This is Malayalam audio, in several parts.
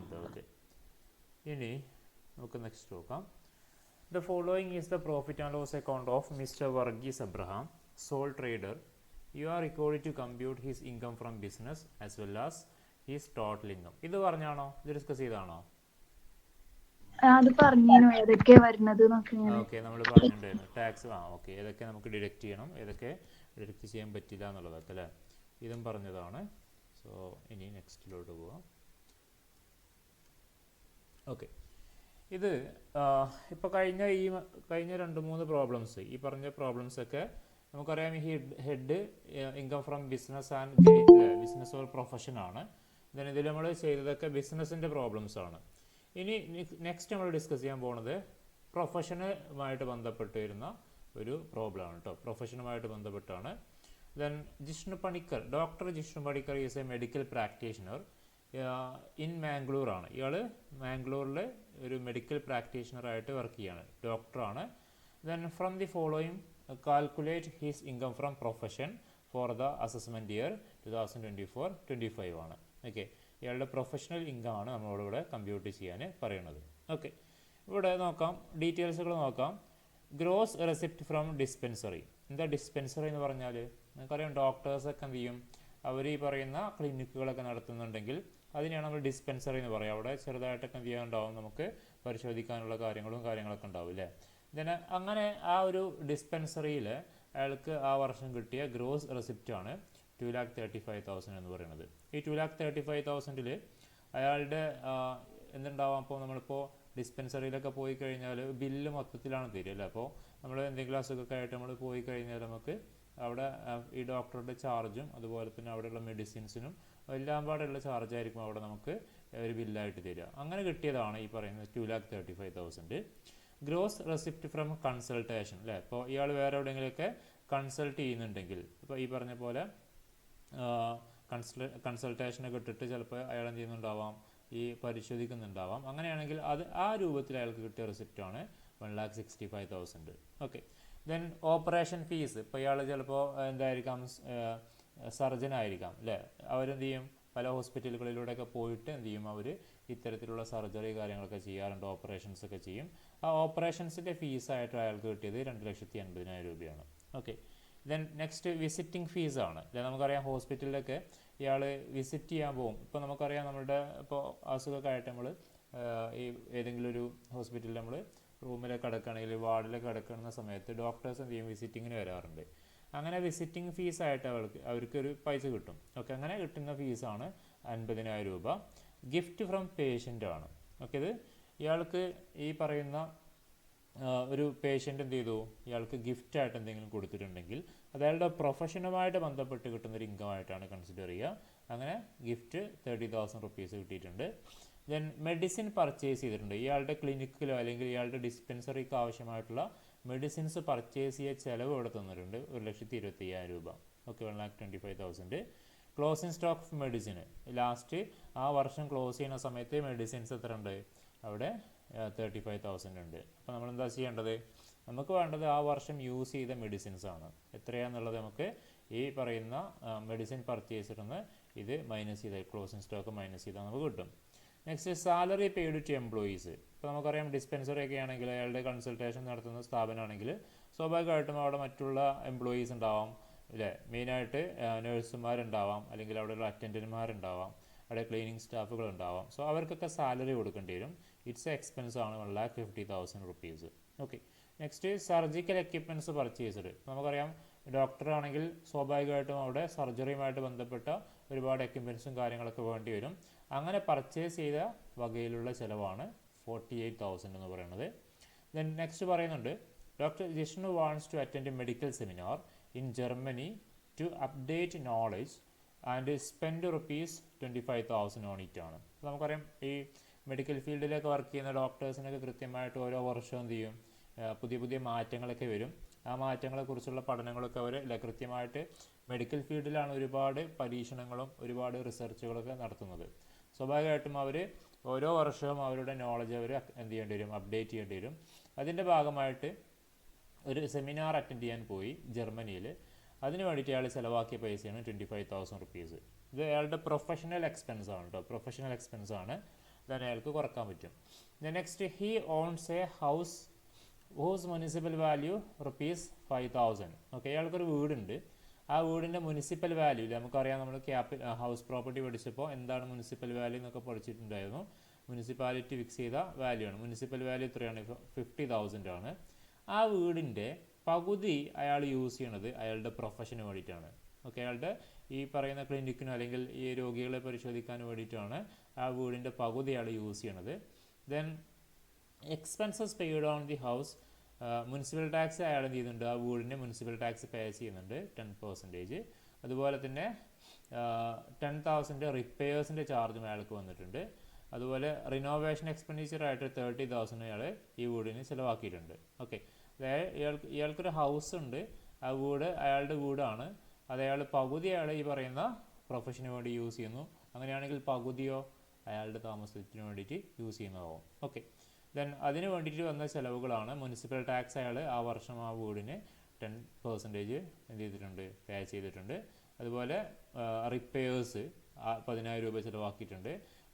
ഉണ്ട്. ഓക്കെ, ഇനി നമുക്ക് നെക്സ്റ്റ് നോക്കാം. The following is the profit and loss account of Mr. Varghese Abraham, sole trader. You are required to compute his income from business as well as his total income. ഇത് പറഞ്ഞാണോ, ഇത് ഡിസ്കസ് ചെയ്താണോ? അത് പറഞ്ഞു ഏതൊക്കെ വരുന്നത്. ഓക്കെ, നമ്മൾ പറഞ്ഞിട്ടുണ്ടായിരുന്നു ടാക്സ്. ഓക്കെ, ഏതൊക്കെ നമുക്ക് ഡിഡക്റ്റ് ചെയ്യണം, ഏതൊക്കെ ഡിഡക്റ്റ് ചെയ്യാൻ പറ്റില്ല എന്നുള്ളതൊക്കെ അല്ലേ, ഇതും പറഞ്ഞതാണ്. സോ ഇനി നെക്സ്റ്റിലോട്ട് പോവാം. ഓക്കെ, ഇത് ഇപ്പോൾ കഴിഞ്ഞ 2-3 പ്രോബ്ലംസ്, ഈ പറഞ്ഞ പ്രോബ്ലംസൊക്കെ നമുക്കറിയാം. ഈ head income from business and gain അല്ലേ, ബിസിനസ് ഓർ പ്രൊഫഷൻ ആണ്. ദെൻ ഇതിൽ നമ്മൾ ചെയ്തതൊക്കെ ബിസിനസ്സിൻ്റെ പ്രോബ്ലംസ് ആണ്. ഇനി നെക്സ്റ്റ് നമ്മൾ ഡിസ്കസ് ചെയ്യാൻ പോകുന്നത് പ്രൊഫഷനുമായിട്ട് ബന്ധപ്പെട്ട് വരുന്ന ഒരു പ്രോബ്ലമാണ് കേട്ടോ. പ്രൊഫഷനുമായിട്ട് ബന്ധപ്പെട്ടാണ്. Then Jishnu Panicker, doctor Jishnu Panicker is A medical practitioner in Mangalore ആണ്. ഇയാൾ മാംഗ്ലൂരിൽ ഒരു മെഡിക്കൽ പ്രാക്ടീഷണറായിട്ട് വർക്ക് ചെയ്യാണ്, ഡോക്ടറാണ്. Then from the following calculate his income from profession for the assessment year 2024-25 ആണ്. ഓക്കെ, ഇയാളുടെ പ്രൊഫഷണൽ ഇൻകം ആണ് നമ്മളോടിവിടെ കമ്പ്യൂട്ട് ചെയ്യാൻ പറയുന്നത്. ഓക്കെ, ഇവിടെ നോക്കാം, ഡീറ്റെയിൽസുകൾ നോക്കാം. Gross receipt from dispensary. എന്താ ഡിസ്പെൻസറി എന്ന് പറഞ്ഞാൽ? നമുക്കറിയാം ഡോക്ടേഴ്സൊക്കെ എന്ത് ചെയ്യും, അവർ ഈ പറയുന്ന ക്ലിനിക്കുകളൊക്കെ നടത്തുന്നുണ്ടെങ്കിൽ അതിനെയാണ് നമ്മൾ ഡിസ്പെൻസറി എന്ന് പറയുക. അവിടെ ചെറുതായിട്ടൊക്കെ എന്ത് ചെയ്യാനുണ്ടാവും, നമുക്ക് പരിശോധിക്കാനുള്ള കാര്യങ്ങളൊക്കെ ഉണ്ടാവും അല്ലേ. ഇതിന് അങ്ങനെ ആ ഒരു ഡിസ്പെൻസറിയിൽ അയാൾക്ക് ആ വർഷം കിട്ടിയ ഗ്രോസ് റെസിപ്റ്റാണ് 2,35,000 എന്ന് പറയുന്നത്. ഈ 2,35,000 അയാളുടെ എന്തുണ്ടാവാം, അപ്പോൾ നമ്മളിപ്പോൾ ഡിസ്പെൻസറിയിലൊക്കെ പോയി കഴിഞ്ഞാൽ ബില്ല് മൊത്തത്തിലാണ് തരിക അല്ലേ. അപ്പോൾ നമ്മൾ എന്തെങ്കിലും അസുഖമൊക്കെ ആയിട്ട് നമ്മൾ പോയി കഴിഞ്ഞാൽ നമുക്ക് അവിടെ ഈ ഡോക്ടറുടെ ചാർജും അതുപോലെ തന്നെ അവിടെയുള്ള മെഡിസിൻസിനും എല്ലാം പാടെയുള്ള ചാർജായിരിക്കും അവിടെ നമുക്ക് ഒരു ബില്ലായിട്ട് തരിക. അങ്ങനെ കിട്ടിയതാണ് ഈ പറയുന്നത് 2,35,000. ഗ്രോസ് റെസിപ്റ്റ് ഫ്രം കൺസൾട്ടേഷൻ അല്ലേ. ഇപ്പോൾ ഇയാൾ വേറെ എവിടെയെങ്കിലുമൊക്കെ കൺസൾട്ട് ചെയ്യുന്നുണ്ടെങ്കിൽ, ഇപ്പോൾ ഈ പറഞ്ഞ പോലെ കൺസൾട്ടേഷനൊക്കെ ഇട്ടിട്ട് ചിലപ്പോൾ അയാൾ എന്ത് ചെയ്യുന്നുണ്ടാവാം, ഈ പരിശോധിക്കുന്നുണ്ടാവാം. അങ്ങനെയാണെങ്കിൽ അത് ആ രൂപത്തിൽ അയാൾക്ക് കിട്ടിയ റെസിപ്റ്റാണ് 1,65,000. Okay, then operation fees. ഇപ്പോൾ ഇയാൾ ചിലപ്പോൾ എന്തായിരിക്കാം, സർജൻ ആയിരിക്കാം അല്ലേ. അവരെന്ത് ചെയ്യും, പല ഹോസ്പിറ്റലുകളിലൂടെയൊക്കെ പോയിട്ട് എന്ത് ചെയ്യും, അവർ ഇത്തരത്തിലുള്ള സർജറി കാര്യങ്ങളൊക്കെ ചെയ്യാറുണ്ട്, ഓപ്പറേഷൻസ് ഒക്കെ ചെയ്യും. ആ ഓപ്പറേഷൻസിൻ്റെ ഫീസായിട്ട് അയാൾക്ക് കിട്ടിയത് 2,80,000 രൂപയാണ്. ഓക്കെ, ദെൻ നെക്സ്റ്റ് വിസിറ്റിംഗ് ഫീസാണ്. നമുക്കറിയാം ഹോസ്പിറ്റലിലൊക്കെ ഇയാൾ വിസിറ്റ് ചെയ്യാൻ പോകും. ഇപ്പോൾ നമുക്കറിയാം നമ്മുടെ ഇപ്പോൾ അസുഖമൊക്കെ ആയിട്ട് നമ്മൾ ഈ ഏതെങ്കിലും ഒരു ഹോസ്പിറ്റലിൽ നമ്മൾ റൂമിലൊക്കെ കിടക്കുകയാണെങ്കിൽ വാർഡിലൊക്കെ കിടക്കുന്ന സമയത്ത് ഡോക്ടേഴ്സ് എന്ത് ചെയ്യും, വിസിറ്റിങ്ങിന് വരാറുണ്ട്. അങ്ങനെ വിസിറ്റിംഗ് ഫീസായിട്ട് അവർക്കൊരു പൈസ കിട്ടും. ഓക്കെ, അങ്ങനെ കിട്ടുന്ന ഫീസാണ് 50,000 രൂപ. ഗിഫ്റ്റ് ഫ്രം പേഷ്യൻ്റ് ആണ്. ഓക്കെ, ഇത് ഇയാൾക്ക് ഈ പറയുന്ന ഒരു പേഷ്യൻ്റ് എന്ത് ചെയ്തു, ഇയാൾക്ക് ഗിഫ്റ്റായിട്ട് എന്തെങ്കിലും കൊടുത്തിട്ടുണ്ടെങ്കിൽ അത് അയാളുടെ പ്രൊഫഷനുമായിട്ട് ബന്ധപ്പെട്ട് കിട്ടുന്നൊരു ഇൻകമായിട്ടാണ് കൺസിഡർ ചെയ്യുക. അങ്ങനെ ഗിഫ്റ്റ് 30,000 റുപ്പീസ് കിട്ടിയിട്ടുണ്ട്. ദെൻ മെഡിസിൻ പർച്ചേസ് ചെയ്തിട്ടുണ്ട്. ഇയാളുടെ ക്ലിനിക്കിലോ അല്ലെങ്കിൽ ഇയാളുടെ ഡിസ്പെൻസറിക്ക് ആവശ്യമായിട്ടുള്ള മെഡിസിൻസ് പർച്ചേസ് ചെയ്യ ചിലവ് ഇവിടെ തന്നിട്ടുണ്ട് 1,25,000 രൂപ. Okay, 1,25,000. Closing stock of medicine last ആ വർഷം ക്ലോസ് ചെയ്യുന്ന സമയത്ത് മെഡിസിൻസ് എത്ര ഉണ്ട്, അവിടെ 35,000 ഉണ്ട്. അപ്പോൾ നമ്മൾ എന്താ ചെയ്യേണ്ടത്, നമുക്ക് വേണ്ടത് ആ വർഷം യൂസ് ചെയ്ത മെഡിസിൻസ് ആണ്. എത്രയാണെന്നുള്ളത് നമുക്ക് ഈ പറയുന്ന മെഡിസിൻ പർച്ചേസിൽ നിന്ന് ഇത് മൈനസ് ചെയ്താൽ, ക്ലോസിങ് സ്റ്റോക്ക് മൈനസ് ചെയ്താൽ നമുക്ക് കിട്ടും. Next salary paid to employees. ഇപ്പോൾ നമുക്കറിയാം ഡിസ്പെൻസറി ഒക്കെ ആണെങ്കിൽ അയാളുടെ കൺസൾട്ടേഷൻ നടത്തുന്ന സ്ഥാപനമാണെങ്കിൽ സ്വാഭാവികമായിട്ടും അവിടെ മറ്റുള്ള എംപ്ലോയീസ് ഉണ്ടാവാം അല്ലേ. മെയിനായിട്ട് നഴ്സുമാരുണ്ടാവാം, അല്ലെങ്കിൽ അവിടെയുള്ള അറ്റൻഡന്റുമാരുണ്ടാവാം, അവിടെ ക്ലീനിങ് സ്റ്റാഫുകൾ ഉണ്ടാവാം. സോ അവർക്കൊക്കെ സാലറി കൊടുക്കേണ്ടി വരും. ഇറ്റ്സ് എക്സ്പെൻസ് ആണ് 1,50,000 rupees. Okay, next surgical equipments purchased. നമുക്കറിയാം ഡോക്ടറാണെങ്കിൽ സ്വാഭാവികമായിട്ടും അവിടെ സർജറിയുമായിട്ട് ബന്ധപ്പെട്ട ഒരുപാട് എക്യുപ്മെൻറ്റ്സും കാര്യങ്ങളൊക്കെ വേണ്ടി വരും. അങ്ങനെ പർച്ചേസ് ചെയ്ത വകയിലുള്ള ചിലവാണ് 48,000 എന്ന് പറയുന്നത്. ദെൻ നെക്സ്റ്റ് പറയുന്നുണ്ട്, doctor Jishnu wants to attend a medical seminar in Germany to update knowledge and spend ₹25,000 on it ആണ്. നമുക്കറിയാം ഈ മെഡിക്കൽ ഫീൽഡിലൊക്കെ വർക്ക് ചെയ്യുന്ന ഡോക്ടേഴ്സിനൊക്കെ കൃത്യമായിട്ട് ഓരോ വർഷവും എന്ത് ചെയ്യും, പുതിയ പുതിയ മാറ്റങ്ങളൊക്കെ വരും. ആ മാറ്റങ്ങളെക്കുറിച്ചുള്ള പഠനങ്ങളൊക്കെ അവർ കൃത്യമായിട്ട് മെഡിക്കൽ ഫീൽഡിലാണ് ഒരുപാട് പരീക്ഷണങ്ങളും ഒരുപാട് റിസർച്ചുകളൊക്കെ നടത്തുന്നത്. സ്വാഭാവികമായിട്ടും അവർ ഓരോ വർഷവും അവരുടെ നോളജ് അവർ എന്ത് ചെയ്യേണ്ടി വരും, അപ്ഡേറ്റ് ചെയ്യേണ്ടി വരും. അതിൻ്റെ ഭാഗമായിട്ട് ഒരു സെമിനാർ അറ്റൻഡ് ചെയ്യാൻ പോയി ജർമ്മനിയിൽ. അതിന് വേണ്ടിയിട്ട് അയാൾ ചിലവാക്കിയ പൈസയാണ് 25,000 റുപ്പീസ്. ഇത് അയാളുടെ പ്രൊഫഷണൽ എക്സ്പെൻസ് ആണ് കേട്ടോ, പ്രൊഫഷണൽ എക്സ്പെൻസ് ആണ്. then അയാൾക്ക് കുറക്കാൻ പറ്റും. Then next, he owns a house whose municipal value ₹5,000. Okay, അയാൾക്കൊരു വീടുണ്ട്. ആ വീടിൻ്റെ മുനിസിപ്പൽ വാല്യൂ നമുക്കറിയാം, നമ്മൾ ഹൗസ് പ്രോപ്പർട്ടി പഠിച്ചപ്പോൾ എന്താണ് മുനിസിപ്പൽ വാല്യൂ എന്നൊക്കെ പഠിച്ചിട്ടുണ്ടായിരുന്നു. മുനിസിപ്പാലിറ്റി ഫിക്സ് ചെയ്ത വാല്യൂ ആണ്. മുനിസിപ്പൽ വാല്യൂ എത്രയാണ്? 50,000 ആണ്. ആ വീടിൻ്റെ പകുതി അയാൾ യൂസ് ചെയ്യണത് അയാളുടെ പ്രൊഫഷന് വേണ്ടിയിട്ടാണ്. ഓക്കെ, അയാളുടെ ഈ പറയുന്ന ക്ലിനിക്കിനോ അല്ലെങ്കിൽ ഈ രോഗികളെ പരിശോധിക്കാൻ വേണ്ടിയിട്ടാണ് ആ വീടിൻ്റെ പകുതി അയാൾ യൂസ് ചെയ്യണത്. Then expenses paid on the house, municipal tax അയാൾ എന്ത് ചെയ്യുന്നുണ്ട്? ആ വീടിൻ്റെ മുനിസിപ്പൽ ടാക്സ് പേ ചെയ്യുന്നുണ്ട് 10%. അതുപോലെ തന്നെ 10,000 റിപ്പയേഴ്സിൻ്റെ ചാർജും അയാൾക്ക് വന്നിട്ടുണ്ട്. അതുപോലെ റിനോവേഷൻ എക്സ്പെൻഡിച്ചർ ആയിട്ട് 30,000 അയാൾ ഈ വീടിന് ചിലവാക്കിയിട്ടുണ്ട്. ഓക്കെ, അതായത് ഇയാൾക്കൊരു ഹൗസ് ഉണ്ട്. ആ വീട് അയാളുടെ വീടാണ്. അത് അയാൾ പകുതി അയാൾ ഈ പറയുന്ന പ്രൊഫഷന് വേണ്ടി യൂസ് ചെയ്യുന്നു. അങ്ങനെയാണെങ്കിൽ പകുതിയോ അയാളുടെ താമസത്തിന് വേണ്ടിയിട്ട് യൂസ് ചെയ്യുന്നതാവും. ഓക്കെ, ദെൻ അതിന് വേണ്ടിയിട്ട് വന്ന ചിലവുകളാണ് മുനിസിപ്പൽ ടാക്സ് അയാൾ ആ വർഷം ആ വീടിന് 10% എന്ത് ചെയ്തിട്ടുണ്ട്? പേ ചെയ്തിട്ടുണ്ട്. അതുപോലെ റിപ്പയേഴ്സ് 10,000 രൂപ ചിലവാക്കിയിട്ടുണ്ട്.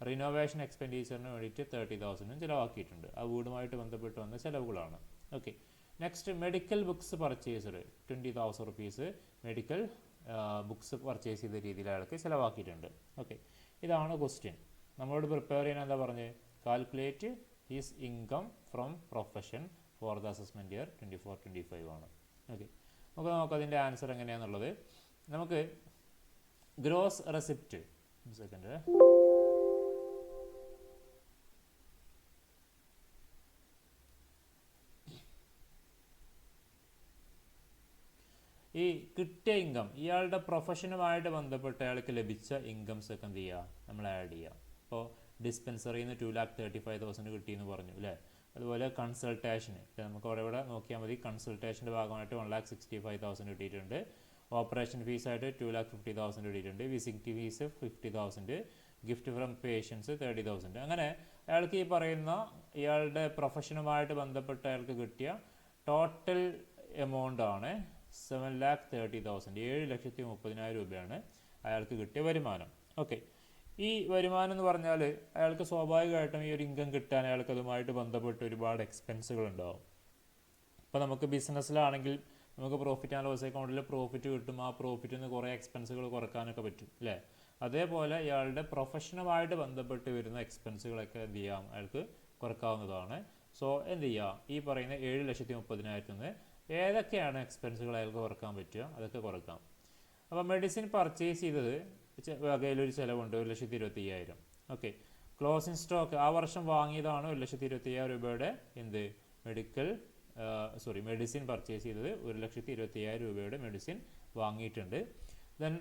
റിനോവേഷൻ എക്സ്പെൻഡിച്ചറിന് വേണ്ടിയിട്ട് 30,000 ചിലവാക്കിയിട്ടുണ്ട്. ആ വീടുമായിട്ട് ബന്ധപ്പെട്ട് വന്ന ചിലവുകളാണ്. Okay, next medical books purchased ₹20,000 medical books purchase ചെയ്ത രീതിയിൽ അയാൾക്ക് ചിലവാക്കിയിട്ടുണ്ട്. ഓക്കെ, ഇതാണ് ക്വസ്റ്റ്യൻ. നമ്മളോട് പ്രിപ്പയർ ചെയ്യാൻ എന്താ പറഞ്ഞത്? Calculate his income from profession for the assessment year 24-25 ആണ്. ഓക്കെ, നമുക്ക് നമുക്കതിൻ്റെ ആൻസർ എങ്ങനെയാണെന്നുള്ളത്. നമുക്ക് ഗ്രോസ് റെസിപ്റ്റ്, സെക്കൻഡ്, ഈ കിട്ടിയ ഇൻകം ഇയാളുടെ പ്രൊഫഷനുമായിട്ട് ബന്ധപ്പെട്ട് അയാൾക്ക് ലഭിച്ച ഇൻകംസ് ഒക്കെ എന്ത് ചെയ്യുക? നമ്മൾ ആഡ് ചെയ്യുക. ഇപ്പോൾ ഡിസ്പെൻസറിയിൽ നിന്ന് 2,35,000 കിട്ടിയെന്ന് പറഞ്ഞു അല്ലേ. അതുപോലെ കൺസൾട്ടേഷന് നമുക്ക് ഇവിടെ നോക്കിയാൽ മതി. കൺസൾട്ടേഷൻ്റെ ഭാഗമായിട്ട് 1,65,000 കിട്ടിയിട്ടുണ്ട്. ഓപ്പറേഷൻ ഫീസായിട്ട് 2,50,000 കിട്ടിയിട്ടുണ്ട്. Visit fees 50,000, gift from patients 30,000. അങ്ങനെ അയാൾക്ക് ഈ പറയുന്ന ഇയാളുടെ പ്രൊഫഷനുമായിട്ട് ബന്ധപ്പെട്ട് അയാൾക്ക് കിട്ടിയ ടോട്ടൽ എമൗണ്ട് ആണ് 7,30,000. 7,30,000 രൂപയാണ് അയാൾക്ക് കിട്ടിയ വരുമാനം. ഓക്കെ, ഈ വരുമാനം എന്ന് പറഞ്ഞാൽ അയാൾക്ക് സ്വാഭാവികമായിട്ടും ഈ ഒരു ഇൻകം കിട്ടാൻ അയാൾക്ക് അതുമായിട്ട് ബന്ധപ്പെട്ട് ഒരുപാട് എക്സ്പെൻസുകൾ ഉണ്ടാവും. ഇപ്പോൾ നമുക്ക് ബിസിനസ്സിലാണെങ്കിൽ നമുക്ക് പ്രോഫിറ്റ് ആൻഡ് ലോസ് അക്കൗണ്ടിൽ പ്രോഫിറ്റ് കിട്ടും. ആ പ്രോഫിറ്റിൽ നിന്ന് കുറേ എക്സ്പെൻസുകൾ കുറക്കാനൊക്കെ പറ്റും അല്ലേ. അതേപോലെ ഇയാളുടെ പ്രൊഫഷനുമായിട്ട് ബന്ധപ്പെട്ട് വരുന്ന എക്സ്പെൻസുകളൊക്കെ എന്ത് ചെയ്യാം? അയാൾക്ക് കുറക്കാവുന്നതാണ്. സോ എന്ത് ചെയ്യുക? ഈ പറയുന്ന 7,30,000 നിന്ന് ഏതൊക്കെയാണ് എക്സ്പെൻസുകൾ അയാൾക്ക് കുറക്കാൻ പറ്റുക അതൊക്കെ കുറക്കാം. അപ്പോൾ മെഡിസിൻ പർച്ചേസ് ചെയ്തത് വകയിലൊരു ചിലവുണ്ട് 1,25,000. ഓക്കെ, ക്ലോസിംഗ് സ്റ്റോക്ക് ആ വർഷം വാങ്ങിയതാണ് 1,25,000 രൂപയുടെ എന്ത് മെഡിസിൻ പർച്ചേസ് ചെയ്തത് 1,25,000 രൂപയുടെ മെഡിസിൻ വാങ്ങിയിട്ടുണ്ട്. ദെൻ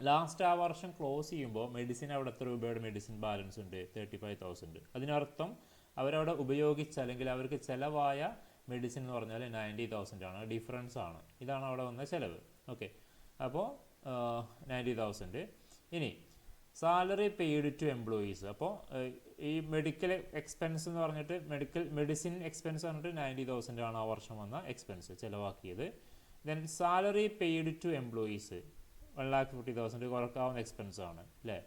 ലാസ്റ്റ് ആ വർഷം ക്ലോസ് ചെയ്യുമ്പോൾ മെഡിസിൻ അവിടെ എത്ര രൂപയുടെ മെഡിസിൻ ബാലൻസ് ഉണ്ട്? 35,000. അതിനർത്ഥം അവരവിടെ ഉപയോഗിച്ച അല്ലെങ്കിൽ അവർക്ക് ചിലവായ മെഡിസിൻ എന്ന് പറഞ്ഞാൽ 90,000 ആണ്. ഡിഫറൻസ് ആണ്. ഇതാണ് അവിടെ വന്ന ചിലവ്. ഓക്കെ, അപ്പോൾ 90,000. ഇനി സാലറി പെയ്ഡ് ടു എംപ്ലോയീസ്. അപ്പോൾ ഈ മെഡിക്കൽ എക്സ്പെൻസ് എന്ന് പറഞ്ഞിട്ട് മെഡിസിൻ എക്സ്പെൻസ് പറഞ്ഞിട്ട് 90,000 ആണ് ആ വർഷം വന്ന എക്സ്പെൻസ് ചിലവാക്കിയത്. Then salary paid to employees 1,50,000 കുറക്കാവുന്ന എക്സ്പെൻസ് ആണ് അല്ലേ.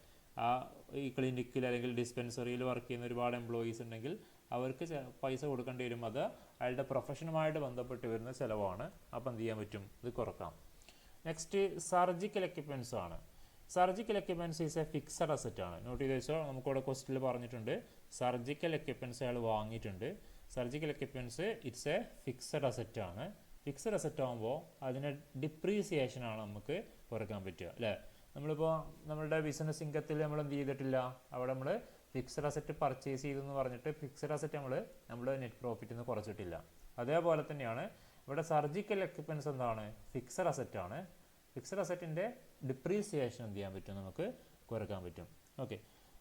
ഈ ക്ലിനിക്കിൽ അല്ലെങ്കിൽ ഡിസ്പെൻസറിയിൽ വർക്ക് ചെയ്യുന്ന ഒരുപാട് എംപ്ലോയീസ് ഉണ്ടെങ്കിൽ അവർക്ക് പൈസ കൊടുക്കേണ്ടി വരും. അത് അയാളുടെ പ്രൊഫഷനുമായിട്ട് ബന്ധപ്പെട്ട് വരുന്ന ചിലവാണ്. അപ്പം എന്ത് ചെയ്യാൻ പറ്റും? ഇത് കുറക്കാം. നെക്സ്റ്റ് സർജിക്കൽ എക്യുപ്മെൻറ്റ്സ് ആണ്. Surgical equipments is A fixed asset ആണ്. നോട്ട് ചെയ്ത് വെച്ചോ, നമുക്കിവിടെ ക്വസ്റ്റിൽ പറഞ്ഞിട്ടുണ്ട് സർജിക്കൽ എക്യുപ്മെൻറ്റ്സ് അയാൾ വാങ്ങിയിട്ടുണ്ട്. Surgical equipments it's A fixed asset ആണ്. ഫിക്സഡ് അസറ്റ് ആകുമ്പോൾ അതിന് ഡിപ്രീസിയേഷൻ ആണ് നമുക്ക് കുറയ്ക്കാൻ പറ്റുക അല്ലേ. നമ്മളിപ്പോൾ നമ്മളുടെ ബിസിനസ് ഇൻകത്തിൽ നമ്മൾ എന്ത് ചെയ്തിട്ടില്ല, അവിടെ നമ്മൾ ഫിക്സഡ് അസറ്റ് പർച്ചേസ് ചെയ്തെന്ന് പറഞ്ഞിട്ട് ഫിക്സഡ് അസറ്റ് നമ്മൾ നെറ്റ് പ്രോഫിറ്റിൽ നിന്ന് കുറച്ചിട്ടില്ല. അതേപോലെ തന്നെയാണ് ഇവിടെ സർജിക്കൽ എക്യുപ്മെൻറ്റ്സ് എന്താണ്? ഫിക്സഡ് അസറ്റ് ആണ്. ഫിക്സഡ് അസറ്റിൻ്റെ ഡിപ്രീസിയേഷൻ എന്ത് ചെയ്യാൻ പറ്റും? നമുക്ക് കുറയ്ക്കാൻ പറ്റും. ഓക്കെ,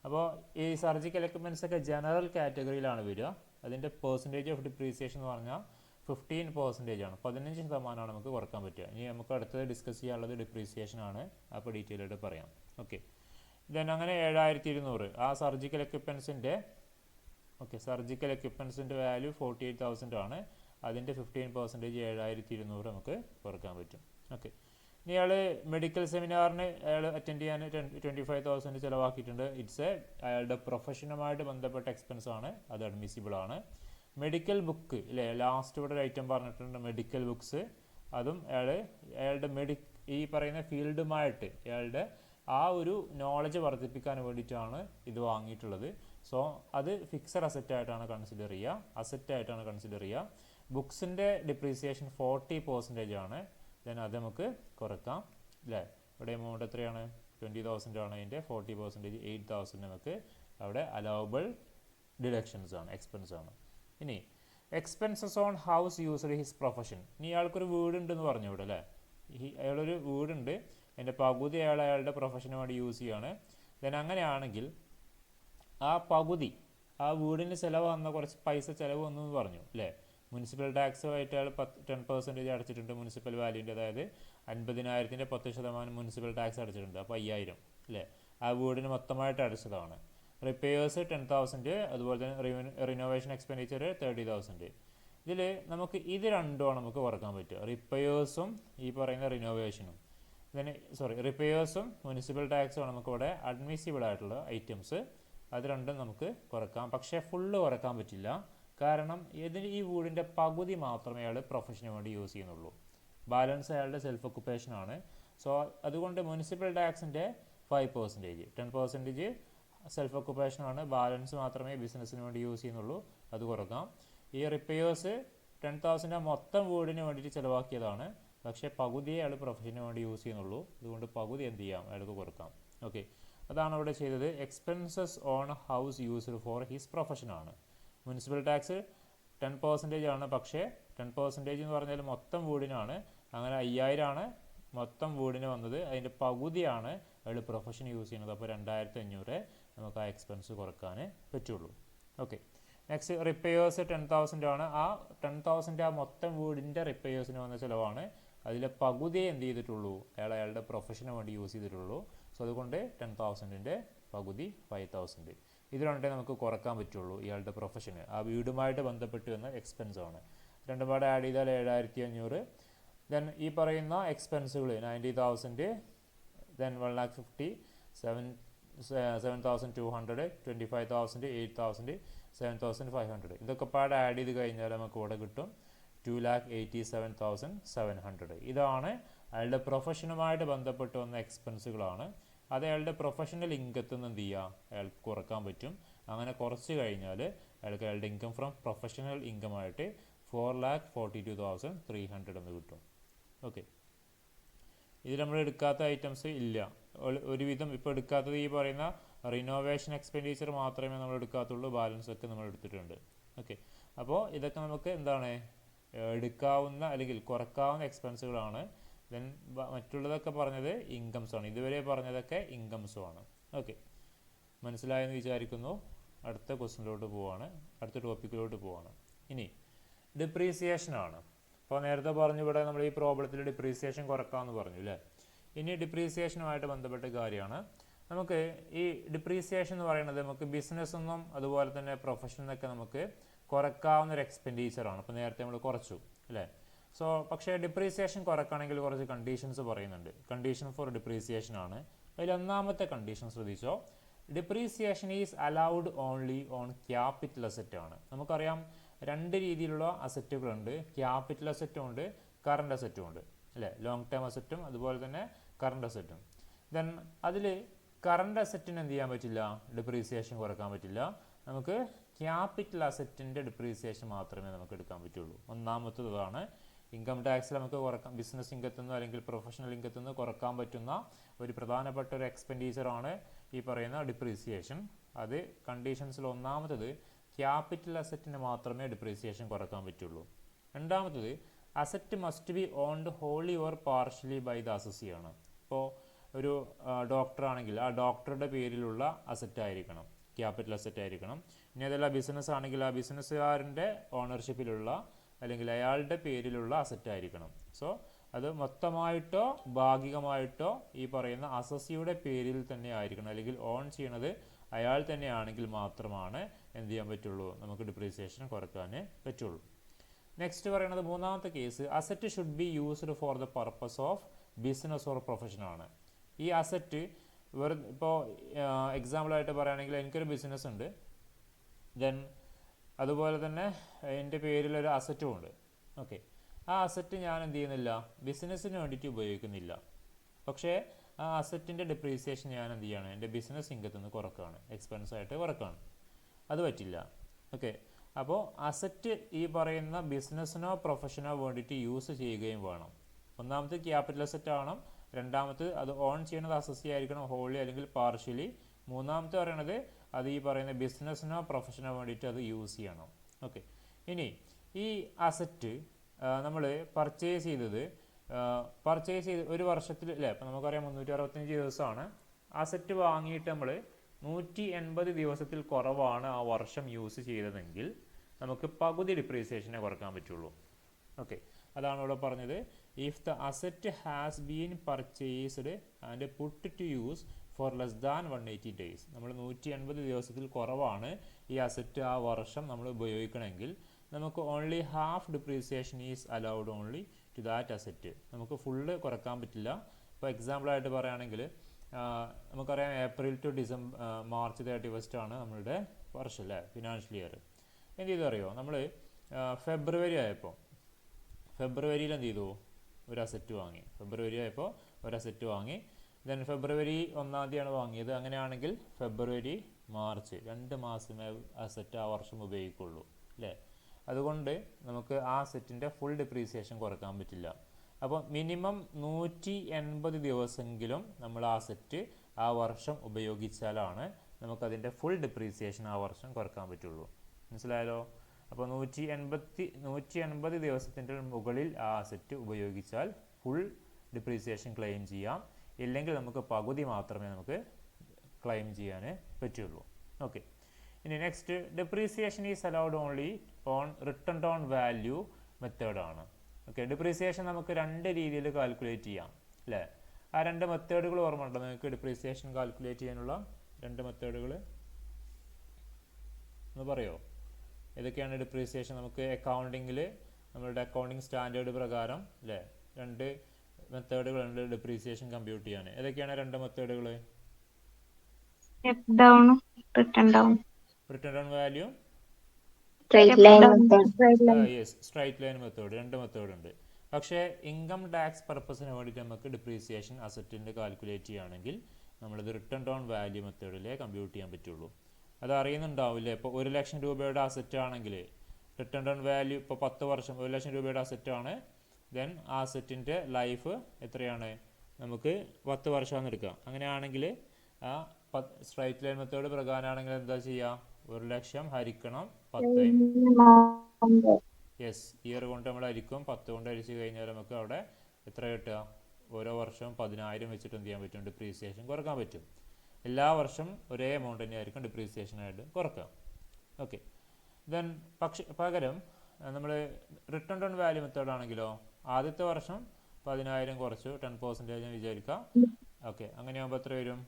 അപ്പോൾ ഈ സർജിക്കൽ എക്യുപ്മെൻറ്റ്സ് ഒക്കെ ജനറൽ കാറ്റഗറിയിലാണ് വരിക. അതിൻ്റെ പെർസെൻറ്റേജ് ഓഫ് ഡിപ്രീസിയേഷൻ എന്ന് പറഞ്ഞാൽ 15% ആണ്. 15% നമുക്ക് കുറക്കാൻ പറ്റുക. ഇനി നമുക്ക് അടുത്തത് ഡിസ്കസ് ചെയ്യാനുള്ളത് ഡിപ്രീസിയേഷൻ ആണ്. അപ്പോൾ ഡീറ്റെയിൽ ആയിട്ട് പറയാം. ഓക്കെ, ദെൻ അങ്ങനെ 7,200 ആ സർജിക്കൽ എക്യുപ്മെൻറ്റ്സിൻ്റെ വാല്യൂ 48,000 ആണ്. അതിൻ്റെ 15% 7,200 നമുക്ക് കുറക്കാൻ പറ്റും. ഓക്കെ, ഇനി അയാൾ മെഡിക്കൽ സെമിനാറിന് അയാൾ അറ്റൻഡ് ചെയ്യാൻ 25,000 ചിലവാക്കിയിട്ടുണ്ട്. അയാളുടെ പ്രൊഫഷനുമായിട്ട് ബന്ധപ്പെട്ട എക്സ്പെൻസ് ആണ്, അത് അഡ്മിസിബിൾ ആണ്. മെഡിക്കൽ ബുക്ക് ഇല്ലേ, ലാസ്റ്റ് ഇവിടെ ഒരു ഐറ്റം പറഞ്ഞിട്ടുണ്ട് മെഡിക്കൽ ബുക്സ്, അതും അയാളുടെ ഈ പറയുന്ന ഫീൽഡുമായിട്ട് അയാളുടെ ആ ഒരു നോളജ് വർദ്ധിപ്പിക്കാൻ വേണ്ടിയിട്ടാണ് ഇത് വാങ്ങിയിട്ടുള്ളത്. സോ അത് ഫിക്സഡ് അസറ്റായിട്ടാണ് കൺസിഡർ ചെയ്യുക. ബുക്സിൻ്റെ ഡിപ്രീസിയേഷൻ 40% ആണ്. ദെൻ അത് നമുക്ക് കുറക്കാം അല്ലേ. ഇവിടെ എമൗണ്ട് എത്രയാണ്? 20,000 ആണ്. അതിൻ്റെ 40% 8,000 നമുക്ക് അവിടെ അലൗബിൾ ഡിഡക്ഷൻസ് ആണ്, എക്സ്പെൻസ് ആണ്. ഇനി expenses on house used his profession. ഇനി അയാൾക്കൊരു വീടുണ്ടെന്ന് പറഞ്ഞു ഇവിടെ അല്ലേ. അയാളൊരു വീടുണ്ട്, അതിൻ്റെ പകുതി അയാളുടെ പ്രൊഫഷന് വേണ്ടി യൂസ് ചെയ്യുകയാണ്. ദെൻ അങ്ങനെയാണെങ്കിൽ ആ പകുതി, ആ വീടിന് ചിലവ് വന്ന കുറച്ച് പൈസ ചിലവ് വന്നു എന്ന് പറഞ്ഞു അല്ലേ. മുനിസിപ്പൽ ടാക്സ് ആയിട്ട് അയാൾ 10% അടച്ചിട്ടുണ്ട് മുനിസിപ്പൽ വാല്യൂൻ്റെ, അതായത് 50,000-ൻ്റെ 10% മുനിസിപ്പൽ ടാക്സ് അടച്ചിട്ടുണ്ട്. അപ്പോൾ 5,000 അല്ലേ, ആ വീടിന് മൊത്തമായിട്ട് അടച്ചതാണ്. റിപ്പയേഴ്സ് 10,000, അതുപോലെ തന്നെ റിനോവേഷൻ എക്സ്പെൻഡിച്ചർ 30,000. ഇതിൽ നമുക്ക് ഇത് രണ്ടുമാണ് നമുക്ക് കുറക്കാൻ പറ്റുക, റിപ്പയേഴ്സും ഈ പറയുന്ന റിനോവേഷനും. റിപ്പയേഴ്സും മുനിസിപ്പൽ ടാക്സും നമുക്കിവിടെ അഡ്മിസിബിൾ ആയിട്ടുള്ള ഐറ്റംസ്, അത് രണ്ടും നമുക്ക് കുറക്കാം. പക്ഷേ ഫുള്ള് കുറക്കാൻ പറ്റില്ല, കാരണം ഈ വീടിൻ്റെ പകുതി മാത്രമേ അയാൾ പ്രൊഫഷന് വേണ്ടി യൂസ് ചെയ്യുന്നുള്ളൂ. ബാലൻസ് അയാളുടെ സെൽഫ് ഒക്കുപ്പേഷൻ ആണ്. സോ അതുകൊണ്ട് മുനിസിപ്പൽ ടാക്സിൻ്റെ 5%, 10% സെൽഫ് ഒക്കുപ്പേഷൻ ആണ്, ബാലൻസ് മാത്രമേ ബിസിനസ്സിന് വേണ്ടി യൂസ് ചെയ്യുന്നുള്ളൂ, അത് കുറക്കാം. ഈ റിപ്പയേഴ്സ് 10,000 മൊത്തം വീടിന് വേണ്ടിയിട്ട് ചിലവാക്കിയതാണ്, പക്ഷേ പകുതിയെ അയാൾ പ്രൊഫഷന് വേണ്ടി യൂസ് ചെയ്യുന്നുള്ളൂ. അതുകൊണ്ട് പകുതി എന്ത് ചെയ്യാം, അയാൾക്ക് കുറക്കാം. ഓക്കെ, അതാണ് അവിടെ ചെയ്തത്. Expenses on house used for his പ്രൊഫഷനാണ്. മുനിസിപ്പൽ ടാക്സ് 10% ആണ്, പക്ഷേ 10% എന്ന് പറഞ്ഞാൽ മൊത്തം വീടിനാണ്. അങ്ങനെ 5,000 ആണ് മൊത്തം വീടിന് വന്നത്, അതിൻ്റെ പകുതിയാണ് അയാൾ പ്രൊഫഷൻ യൂസ് ചെയ്യുന്നത്. അപ്പോൾ 2,500 നമുക്ക് ആ എക്സ്പെൻസ് കുറക്കാൻ പറ്റുള്ളൂ. ഓക്കെ, നെക്സ്റ്റ് റിപ്പയേഴ്സ് 10,000 ആണ്. ആ 10,000 ആ മൊത്തം വീടിൻ്റെ റിപ്പയേഴ്സിന് വന്ന ചിലവാണ്. അതിലെ പകുതിയെ എന്ത് ചെയ്തിട്ടുള്ളൂ, അയാളുടെ പ്രൊഫഷന് വേണ്ടി യൂസ് ചെയ്തിട്ടുള്ളൂ. സോ അതുകൊണ്ട് 10,000-ൻ്റെ പകുതി 5,000. ഇത് രണ്ടേ നമുക്ക് കുറക്കാൻ പറ്റുള്ളൂ. ഇയാളുടെ പ്രൊഫഷന് ആ വീടുമായിട്ട് ബന്ധപ്പെട്ട് വന്ന എക്സ്പെൻസ് ആണ്. രണ്ടും പാടെ ആഡ് ചെയ്താൽ 7,500. ദെൻ ഈ പറയുന്ന എക്സ്പെൻസുകൾ 90,000, ദെൻ 1,50,000, 7,200, 25,000, 8,000, 7,500. ഇതൊക്കെ പാടെ ആഡ് ചെയ്ത് കഴിഞ്ഞാൽ നമുക്ക് ഇവിടെ കിട്ടും 2,87,700. ഇതാണ് അയാളുടെ പ്രൊഫഷനുമായിട്ട് ബന്ധപ്പെട്ട് വന്ന എക്സ്പെൻസുകളാണ്. അത് അയാളുടെ പ്രൊഫഷണൽ ഇൻകത്തിൽ നിന്ന് എന്ത് ചെയ്യുക, അയാൾക്ക് കുറക്കാൻ പറ്റും. അങ്ങനെ കുറച്ച് കഴിഞ്ഞാൽ അയാൾക്ക് അയാളുടെ ഇൻകം ഫ്രം പ്രൊഫഷണൽ ഇൻകമായിട്ട് 4,42,300 എന്ന് കിട്ടും. ഓക്കെ, ഇതിൽ നമ്മൾ എടുക്കാത്ത ഐറ്റംസ് ഇല്ല, ഒരുവിധം ഇപ്പോൾ എടുക്കാത്തത് ഈ പറയുന്ന റിനോവേഷൻ എക്സ്പെൻഡിച്ചർ മാത്രമേ നമ്മൾ എടുക്കാത്തുള്ളൂ, ബാലൻസ് ഒക്കെ നമ്മൾ എടുത്തിട്ടുണ്ട്. ഓക്കെ, അപ്പോൾ ഇതൊക്കെ നമുക്ക് എന്താണ് എടുക്കാവുന്ന അല്ലെങ്കിൽ കുറക്കാവുന്ന എക്സ്പെൻസുകളാണ്. ദെൻ മറ്റുള്ളതൊക്കെ പറഞ്ഞത് ഇൻകംസ് ആണ്, ഇതുവരെ പറഞ്ഞതൊക്കെ ഇൻകംസും ആണ്. ഓക്കെ, മനസ്സിലായെന്ന് വിചാരിക്കുന്നു. അടുത്ത ക്വസ്റ്റ്യനിലോട്ട് പോവാണ്, അടുത്ത ടോപ്പിക്കിലോട്ട് പോവാണ്. ഇനി ഡിപ്രീസിയേഷൻ ആണ്. അപ്പോൾ നേരത്തെ പറഞ്ഞു ഇവിടെ നമ്മൾ ഈ പ്രോബ്ലത്തിൽ ഡിപ്രീസിയേഷൻ കുറക്കാമെന്ന് പറഞ്ഞു അല്ലേ. ഇനി ഡിപ്രീസിയേഷനുമായിട്ട് ബന്ധപ്പെട്ട കാര്യമാണ്. നമുക്ക് ഈ ഡിപ്രീസിയേഷൻ എന്ന് പറയുന്നത് നമുക്ക് ബിസിനസ്സൊന്നും അതുപോലെ തന്നെ പ്രൊഫഷനൊക്കെ നമുക്ക് കുറക്കാവുന്ന ഒരു എക്സ്പെൻഡിച്ചറാണ്. അപ്പോൾ നേരത്തെ നമ്മൾ കുറച്ചു അല്ലേ. സോ പക്ഷേ ഡിപ്രീസിയേഷൻ കുറക്കുകയാണെങ്കിൽ കുറച്ച് കണ്ടീഷൻസ് പറയുന്നുണ്ട്. കണ്ടീഷൻ ഫോർ ഡിപ്രീസിയേഷൻ ആണ്. അതിൽ ഒന്നാമത്തെ കണ്ടീഷൻ ശ്രദ്ധിച്ചോ, depreciation is allowed only on capital asset ആണ്. നമുക്കറിയാം രണ്ട് രീതിയിലുള്ള അസറ്റുകളുണ്ട്, ക്യാപിറ്റൽ അസറ്റും ഉണ്ട്, കറണ്ട് അസറ്റും ഉണ്ട് അല്ലേ. ലോങ് ടേം അസറ്റും അതുപോലെ തന്നെ കറണ്ട് അസറ്റും. ദെൻ അതിൽ കറണ്ട് അസറ്റിന് എന്ത് ചെയ്യാൻ പറ്റില്ല, ഡിപ്രീസിയേഷൻ കുറക്കാൻ പറ്റില്ല. നമുക്ക് ക്യാപിറ്റൽ അസറ്റിൻ്റെ ഡിപ്രീസിയേഷൻ മാത്രമേ നമുക്ക് എടുക്കാൻ പറ്റുള്ളൂ. ഒന്നാമത്തതാണ് ഇൻകം ടാക്സിൽ നമുക്ക് കുറക്കാം, ബിസിനസ് ഇൻകത്തിൽ നിന്ന് അല്ലെങ്കിൽ പ്രൊഫഷണൽ ഇൻകത്തിൽ നിന്ന് കുറക്കാൻ പറ്റുന്ന ഒരു പ്രധാനപ്പെട്ട ഒരു എക്സ്പെൻഡിച്ചറാണ് ഈ പറയുന്ന ഡിപ്രീസിയേഷൻ. അത് കണ്ടീഷൻസിൽ ഒന്നാമത്തത് ക്യാപിറ്റൽ അസറ്റിന് മാത്രമേ ഡിപ്രീസിയേഷൻ കുറക്കാൻ പറ്റുള്ളൂ. രണ്ടാമത്തത് asset must be owned wholly or partially by the assessee ആണ്. ഇപ്പോൾ ഒരു ഡോക്ടറാണെങ്കിൽ ആ ഡോക്ടറുടെ പേരിലുള്ള അസറ്റ് ആയിരിക്കണം, ക്യാപിറ്റൽ അസറ്റ് ആയിരിക്കണം. ഇനി അതല്ല ബിസിനസ് ആണെങ്കിൽ ആ ബിസിനസ്സുകാരൻ്റെ ഓണർഷിപ്പിലുള്ള അല്ലെങ്കിൽ അയാളുടെ പേരിലുള്ള അസറ്റ് ആയിരിക്കണം. സോ അത് മൊത്തമായിട്ടോ ഭാഗികമായിട്ടോ ഈ പറയുന്ന അസസിയുടെ പേരിൽ തന്നെ ആയിരിക്കണം, അല്ലെങ്കിൽ ഓൺ ചെയ്യണത് അയാൾ തന്നെയാണെങ്കിൽ മാത്രമാണ് എന്ത് ചെയ്യാൻ പറ്റുള്ളൂ, നമുക്ക് ഡിപ്രീസിയേഷൻ കുറക്കാൻ പറ്റുള്ളൂ. നെക്സ്റ്റ് പറയുന്നത് മൂന്നാമത്തെ case, asset should be used for the purpose of business or പ്രൊഫഷനാണ്. ഈ അസറ്റ് ഇപ്പോൾ എക്സാമ്പിളായിട്ട് പറയുകയാണെങ്കിൽ എനിക്കൊരു ബിസിനസ് ഉണ്ട്, ദെൻ അതുപോലെ തന്നെ എൻ്റെ പേരിലൊരു അസറ്റും ഉണ്ട്. ഓക്കെ, ആ അസറ്റ് ഞാൻ എന്ത് ചെയ്യുന്നില്ല, ബിസിനസ്സിന് വേണ്ടിയിട്ട് ഉപയോഗിക്കുന്നില്ല. പക്ഷേ ആ അസറ്റിൻ്റെ ഡിപ്രീസിയേഷൻ ഞാൻ എന്ത് ചെയ്യാണ്, എൻ്റെ ബിസിനസ് ഇൻകത്തിൽ നിന്ന് കുറക്കുകയാണ്, എക്സ്പെൻസായിട്ട് കുറക്കുകയാണ്. അത് പറ്റില്ല. ഓക്കെ, അപ്പോൾ അസറ്റ് ഈ പറയുന്ന ബിസിനസ്സിനോ പ്രൊഫഷനോ വേണ്ടിയിട്ട് യൂസ് ചെയ്യുകയും വേണം. ഒന്നാമത് ക്യാപിറ്റൽ അസറ്റ് ആവണം, രണ്ടാമത് അത് ഓൺ ചെയ്യുന്നത് അസസി ആയിരിക്കണം, ഹോളി അല്ലെങ്കിൽ പാർഷ്യലി. മൂന്നാമത്തെ പറയുന്നത് അത് ഈ പറയുന്ന ബിസിനസ്സിനോ പ്രൊഫഷനോ വേണ്ടിയിട്ട് അത് യൂസ് ചെയ്യണം. ഓക്കെ, ഇനി ഈ അസറ്റ് നമ്മൾ പർച്ചേസ് ചെയ്ത് ഒരു വർഷത്തിൽ അല്ലേ, ഇപ്പം നമുക്കറിയാം 365 ദിവസമാണ്. അസറ്റ് വാങ്ങിയിട്ട് നമ്മൾ 180 ദിവസത്തിൽ കുറവാണ് ആ വർഷം യൂസ് ചെയ്തതെങ്കിൽ നമുക്ക് പകുതി ഡിപ്രീസിയേഷനെ കുറക്കാൻ പറ്റുള്ളൂ. ഓക്കെ, അതാണ് ഇവിടെ പറഞ്ഞത്. If the asset has been purchased and put to use for less than 180 days, നമ്മൾ 180 ദിവസത്തിൽ കുറവാണ് ഈ അസറ്റ് ആ വർഷം നമ്മൾ ഉപയോഗിക്കണമെങ്കിൽ നമുക്ക് only half depreciation is allowed only to that asset. നമുക്ക് ഫുള്ള് കുറക്കാൻ പറ്റില്ല. ഇപ്പോൾ എക്സാമ്പിളായിട്ട് പറയുകയാണെങ്കിൽ നമുക്കറിയാം ഏപ്രിൽ ടു മാർച്ച് 31 ആണ് നമ്മളുടെ വർഷം അല്ലേ, ഫിനാൻഷ്യൽ ഇയർ. എന്ത് ചെയ്തു അറിയോ, നമ്മൾ ഫെബ്രുവരി ആയപ്പോൾ ഫെബ്രുവരിയിൽ എന്ത് ചെയ്തു, ഒരു അസറ്റ് വാങ്ങി. ഫെബ്രുവരി ആയപ്പോൾ ഒരു അസറ്റ് വാങ്ങി. ദെൻ ഫെബ്രുവരി 1-ാം തീയതിയാണ് വാങ്ങിയത്. അങ്ങനെയാണെങ്കിൽ ഫെബ്രുവരി മാർച്ച് 2 മാസമേ അസറ്റ് ആ വർഷം ഉപയോഗിക്കുള്ളൂ അല്ലേ. അതുകൊണ്ട് നമുക്ക് ആ സെറ്റിൻ്റെ ഫുൾ ഡിപ്രീസിയേഷൻ കുറക്കാൻ പറ്റില്ല. അപ്പോൾ മിനിമം 180 ദിവസമെങ്കിലും നമ്മൾ ആ സെറ്റ് ആ വർഷം ഉപയോഗിച്ചാലാണ് നമുക്കതിൻ്റെ ഫുൾ ഡിപ്രീസിയേഷൻ ആ വർഷം കുറക്കാൻ പറ്റുള്ളൂ. മനസ്സിലായല്ലോ? അപ്പോൾ 180 ദിവസത്തിൻ്റെ മുകളിൽ ആ അസറ്റ് ഉപയോഗിച്ചാൽ ഫുൾ ഡിപ്രീസിയേഷൻ ക്ലെയിം ചെയ്യാം. ഇല്ലെങ്കിൽ നമുക്ക് പകുതി മാത്രമേ നമുക്ക് ക്ലെയിം ചെയ്യാൻ പറ്റുള്ളൂ. ഓക്കെ, ഇനി next depreciation is allowed only on return on value മെത്തേഡാണ്. ഓക്കെ, ഡിപ്രീസിയേഷൻ നമുക്ക് 2 രീതിയിൽ കാൽക്കുലേറ്റ് ചെയ്യാം അല്ലേ. ആ 2 മെത്തേഡുകൾ ഓർമ്മ ഉണ്ടോ നിങ്ങൾക്ക്? ഡിപ്രീസിയേഷൻ കാൽക്കുലേറ്റ് ചെയ്യാനുള്ള 2 മെത്തേഡുകൾ ഒന്ന് പറയോ? ഏതൊക്കെയാണ് ഡിപ്രീസിയേഷൻ? നമുക്ക് അക്കൗണ്ടിങ്ങിൽ നമ്മളുടെ അക്കൗണ്ടിങ് സ്റ്റാൻഡേർഡ് പ്രകാരം അല്ലേ 2 മെത്തേഡുകളുണ്ട് ഡിപ്രീസിയേഷൻ കമ്പ്യൂട്ട് ചെയ്യാൻ. ഏതൊക്കെയാണ് 2 മെത്തേഡുകൾ? Written on value, straight line method. 2 method ഉണ്ട്. പക്ഷേ ഇൻകം ടാക്സ് പർപ്പസിന് വേണ്ടിയിട്ട് നമുക്ക് ഡിപ്രീസിയേഷൻ അസറ്റിൻ്റെ കാൽക്കുലേറ്റ് ചെയ്യുകയാണെങ്കിൽ നമ്മളിത് റിട്ടേൺ ഓൺ വാല്യൂ മെത്തേഡിലേ കമ്പ്യൂട്ട് ചെയ്യാൻ പറ്റുള്ളൂ. അത് അറിയുന്നുണ്ടാവില്ലേ? ഇപ്പോൾ 1 ലക്ഷം രൂപയുടെ അസറ്റ് ആണെങ്കിൽ റിട്ടേൺ ഓൺ വാല്യൂ ഇപ്പോൾ 10 വർഷം 1 ലക്ഷം രൂപയുടെ അസറ്റാണ്. ദെൻ ആ അസറ്റിൻ്റെ ലൈഫ് എത്രയാണ്? നമുക്ക് 10 വർഷമാണ് എടുക്കാം. അങ്ങനെയാണെങ്കിൽ ആ സ്ട്രൈറ്റ് ലൈൻ മെത്തേഡ് പ്രകാരമാണെങ്കിൽ എന്താ ചെയ്യുക? 1 ലക്ഷം ഹരിക്കണം 10. യെസ്, ഇയർ കൊണ്ട് നമ്മൾ ഹരിക്കും. 10 കൊണ്ട് ഹരിച്ച് കഴിഞ്ഞാൽ നമുക്ക് അവിടെ എത്ര കിട്ടുക? ഓരോ വർഷവും 10,000 വെച്ചിട്ട് എന്ത് ചെയ്യാൻ പറ്റും? ഡിപ്രീസിയേഷൻ കുറക്കാൻ പറ്റും. എല്ലാ വർഷം ഒരേ എമൗണ്ട് തന്നെയായിരിക്കും ഡിപ്രീസിയേഷനായിട്ട് കുറക്കുക. ഓക്കെ, ദെൻ പകരം നമ്മൾ റിട്ടേൺ ഓൺ വാല്യൂ മെത്തേഡ് ആണെങ്കിലോ ആദ്യത്തെ വർഷം 10,000 കുറച്ചു 10% വിചാരിക്കുക. ഓക്കെ, അങ്ങനെയാകുമ്പോൾ എത്ര വരും?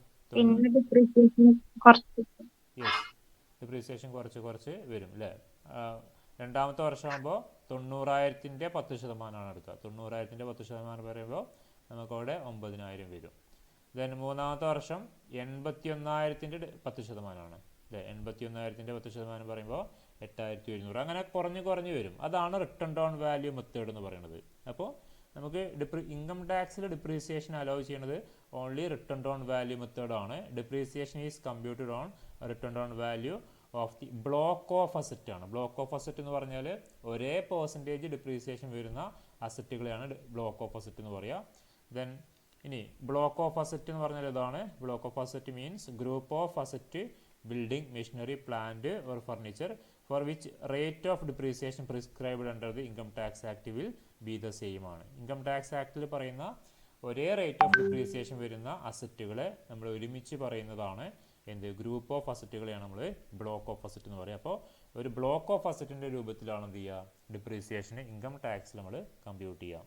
യെസ്, ഡിപ്രീസിയേഷൻ കുറച്ച് വരും അല്ലേ. രണ്ടാമത്തെ വർഷമാകുമ്പോൾ 90,000-ൻ്റെ 10% എടുക്കുക. 90,000-ൻ്റെ 10% പറയുമ്പോൾ നമുക്കവിടെ 9,000 വരും. ദെൻ മൂന്നാമത്തെ വർഷം 81,000-ൻ്റെ 10% അല്ലേ. 81,000-ൻ്റെ 10% പറയുമ്പോൾ 8,700. അങ്ങനെ കുറഞ്ഞ് വരും. അതാണ് റിട്ടേൺ ഓൺ വാല്യൂ മെത്തേഡ് എന്ന് പറയുന്നത്. അപ്പോൾ നമുക്ക് ഇൻകം ടാക്സിൽ ഡിപ്രീസിയേഷൻ അലോ ചെയ്യുന്നത് ഓൺലി റിട്ടേൺ ഓൺ വാല്യൂ മെത്തേഡാണ്. Depreciation is computed on return on value of the block of asset ആണ്. ബ്ലോക്ക് ഓഫ് അസറ്റ് എന്ന് പറഞ്ഞാൽ ഒരേ പെർസെൻറ്റേജ് ഡിപ്രീസിയേഷൻ വരുന്ന അസറ്റുകളെയാണ് ബ്ലോക്ക് ഓഫ് അസറ്റ് എന്ന് പറയുക. ദെൻ ഇനി ബ്ലോക്ക് ഓഫ് അസറ്റ് എന്ന് പറഞ്ഞാൽ ഇതാണ്. Block of asset means group of asset building machinery plant or furniture four which rate of depreciation prescribed under the income tax act will be the same ആണ്. ഇൻകം ടാക്സ് ആക്ടിൽ പറയുന്ന ഒരേ റേറ്റ് ഓഫ് ഡിപ്രീസിയേഷൻ വരുന്ന അസറ്റുകളെ നമ്മൾ ഒരുമിച്ച് പറയുന്നതാണ് എന്ത്? ഗ്രൂപ്പ് ഓഫ് അസറ്റുകളെയാണ് നമ്മൾ ബ്ലോക്ക് ഓഫ് അസറ്റ് എന്ന് പറയുക. അപ്പോൾ ഒരു ബ്ലോക്ക് ഓഫ് അസറ്റിൻ്റെ രൂപത്തിലാണ് എന്ത് ചെയ്യുക? ഡിപ്രീസിയേഷന് ഇൻകം ടാക്സിൽ നമ്മൾ കമ്പ്യൂട്ട് ചെയ്യുക.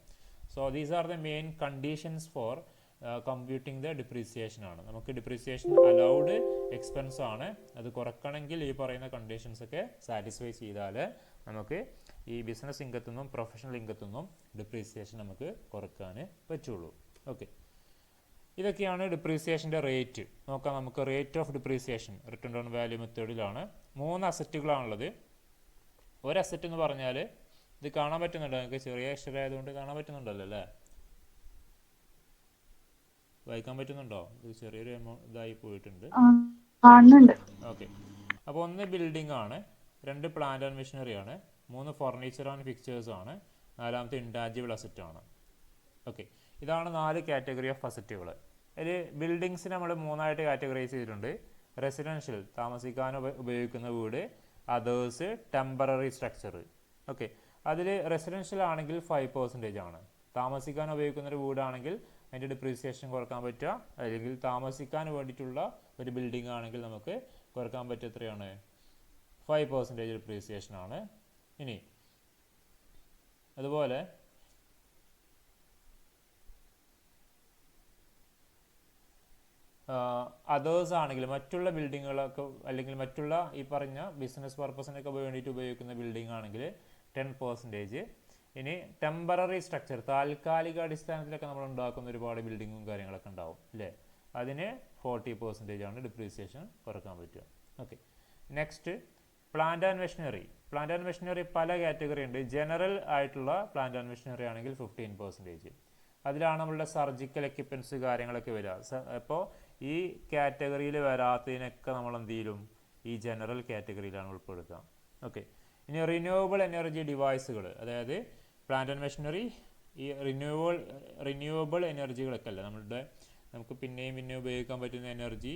So these are the main conditions for computing the depreciation ആണ്. നമുക്ക് ഡിപ്രീസിയേഷൻ അലൗഡ് എക്സ്പെൻസ് ആണ്. അത് കുറക്കണമെങ്കിൽ ഈ പറയുന്ന കണ്ടീഷൻസ് ഒക്കെ സാറ്റിസ്ഫൈ ചെയ്താൽ നമുക്ക് ഈ ബിസിനസ് ഇൻകത്തു നിന്നും പ്രൊഫഷണൽ ഇൻകത്തു നിന്നും ഡിപ്രീസിയേഷൻ നമുക്ക് കുറക്കാൻ പറ്റുള്ളൂ. ഓക്കെ, ഇതൊക്കെയാണ് ഡിപ്രീസിയേഷൻ്റെ റേറ്റ്. നോക്കാം നമുക്ക്. Rate of depreciation written on value മെത്തേഡിലാണ് 3 അസറ്റുകളാണുള്ളത്. ഒരു അസറ്റ് എന്ന് പറഞ്ഞാൽ ഇത് കാണാൻ പറ്റുന്നുണ്ടോ നിങ്ങൾക്ക്? ചെറിയ അക്ഷരമായതുകൊണ്ട് കാണാൻ പറ്റുന്നുണ്ടല്ലോ അല്ലേ? വായിക്കാൻ പറ്റുന്നുണ്ടോ? ഇത് ചെറിയൊരു ഇതായി പോയിട്ടുണ്ട്. ഓക്കെ, അപ്പോൾ 1 ബിൽഡിംഗ് ആണ്, 2 പ്ലാന്റ് ആൻഡ് മെഷീനറി ആണ്, 3 ഫർണിച്ചർ ആൻഡ് ഫിക്ചേഴ്സ് ആണ്, 4ാമത്തെ ഇൻടാഞ്ചിബിൾ അസറ്റ് ആണ്. ഓക്കെ, ഇതാണ് 4 കാറ്റഗറി ഓഫ് അസറ്റുകൾ. അതിൽ ബിൽഡിങ്സിന് നമ്മൾ 3ആയിട്ട് കാറ്റഗറൈസ് ചെയ്തിട്ടുണ്ട്. റെസിഡൻഷ്യൽ, താമസിക്കാൻ ഉപയോഗിക്കുന്ന വീട്, അതേഴ്സ്, ടെമ്പററി സ്ട്രക്ചർ. ഓക്കെ, അതിൽ റെസിഡൻഷ്യൽ ആണെങ്കിൽ 5% ആണ്. താമസിക്കാൻ ഉപയോഗിക്കുന്ന ഒരു വീടാണെങ്കിൽ അതിൻ്റെ ഡിപ്രീസിയേഷൻ കുറക്കാൻ പറ്റുക, അല്ലെങ്കിൽ താമസിക്കാൻ വേണ്ടിയിട്ടുള്ള ഒരു ബിൽഡിംഗ് ആണെങ്കിൽ നമുക്ക് കുറക്കാൻ പറ്റുക എത്രയാണ്? 5% ഡിപ്രീസിയേഷൻ ആണ്. ഇനി അതുപോലെ അതേഴ്സ് ആണെങ്കിൽ മറ്റുള്ള ബിൽഡിങ്ങുകളൊക്കെ അല്ലെങ്കിൽ മറ്റുള്ള ഈ പറഞ്ഞ ബിസിനസ് പർപ്പസിനൊക്കെ വേണ്ടിയിട്ട് ഉപയോഗിക്കുന്ന ബിൽഡിംഗ് ആണെങ്കിൽ 10%. ഇനി ടെമ്പററി സ്ട്രക്ചർ, താൽക്കാലിക അടിസ്ഥാനത്തിലൊക്കെ നമ്മൾ ഉണ്ടാക്കുന്ന ഒരുപാട് ബിൽഡിങ്ങും കാര്യങ്ങളൊക്കെ ഉണ്ടാവും അല്ലേ? അതിന് 40% ആണ് ഡിപ്രീസിയേഷൻ കുറക്കാൻ പറ്റുക. Okay, next plant and machinery. Plant and machinery പല കാറ്റഗറി ഉണ്ട്. ജനറൽ ആയിട്ടുള്ള പ്ലാന്റ് ആൻഡ് മെഷീനറി ആണെങ്കിൽ 15%. അതിലാണ് നമ്മളുടെ സർജിക്കൽ എക്യുപ്മെൻറ്റ്സ് കാര്യങ്ങളൊക്കെ വരിക. അപ്പോൾ ഈ കാറ്റഗറിയിൽ വരാത്തതിനൊക്കെ നമ്മൾ എന്ത് ചെയ്യും? ഈ ജനറൽ കാറ്റഗറിയിലാണ് ഉൾപ്പെടുത്തുക. ഓക്കെ, ഇനി റിന്യൂവബിൾ എനർജി ഡിവൈസുകൾ, അതായത് പ്ലാന്റ് ആൻഡ് മെഷീനറി ഈ റിന്യൂവബിൾ എനർജികളൊക്കെ അല്ലേ നമുക്ക് പിന്നെയും ഉപയോഗിക്കാൻ പറ്റുന്ന എനർജി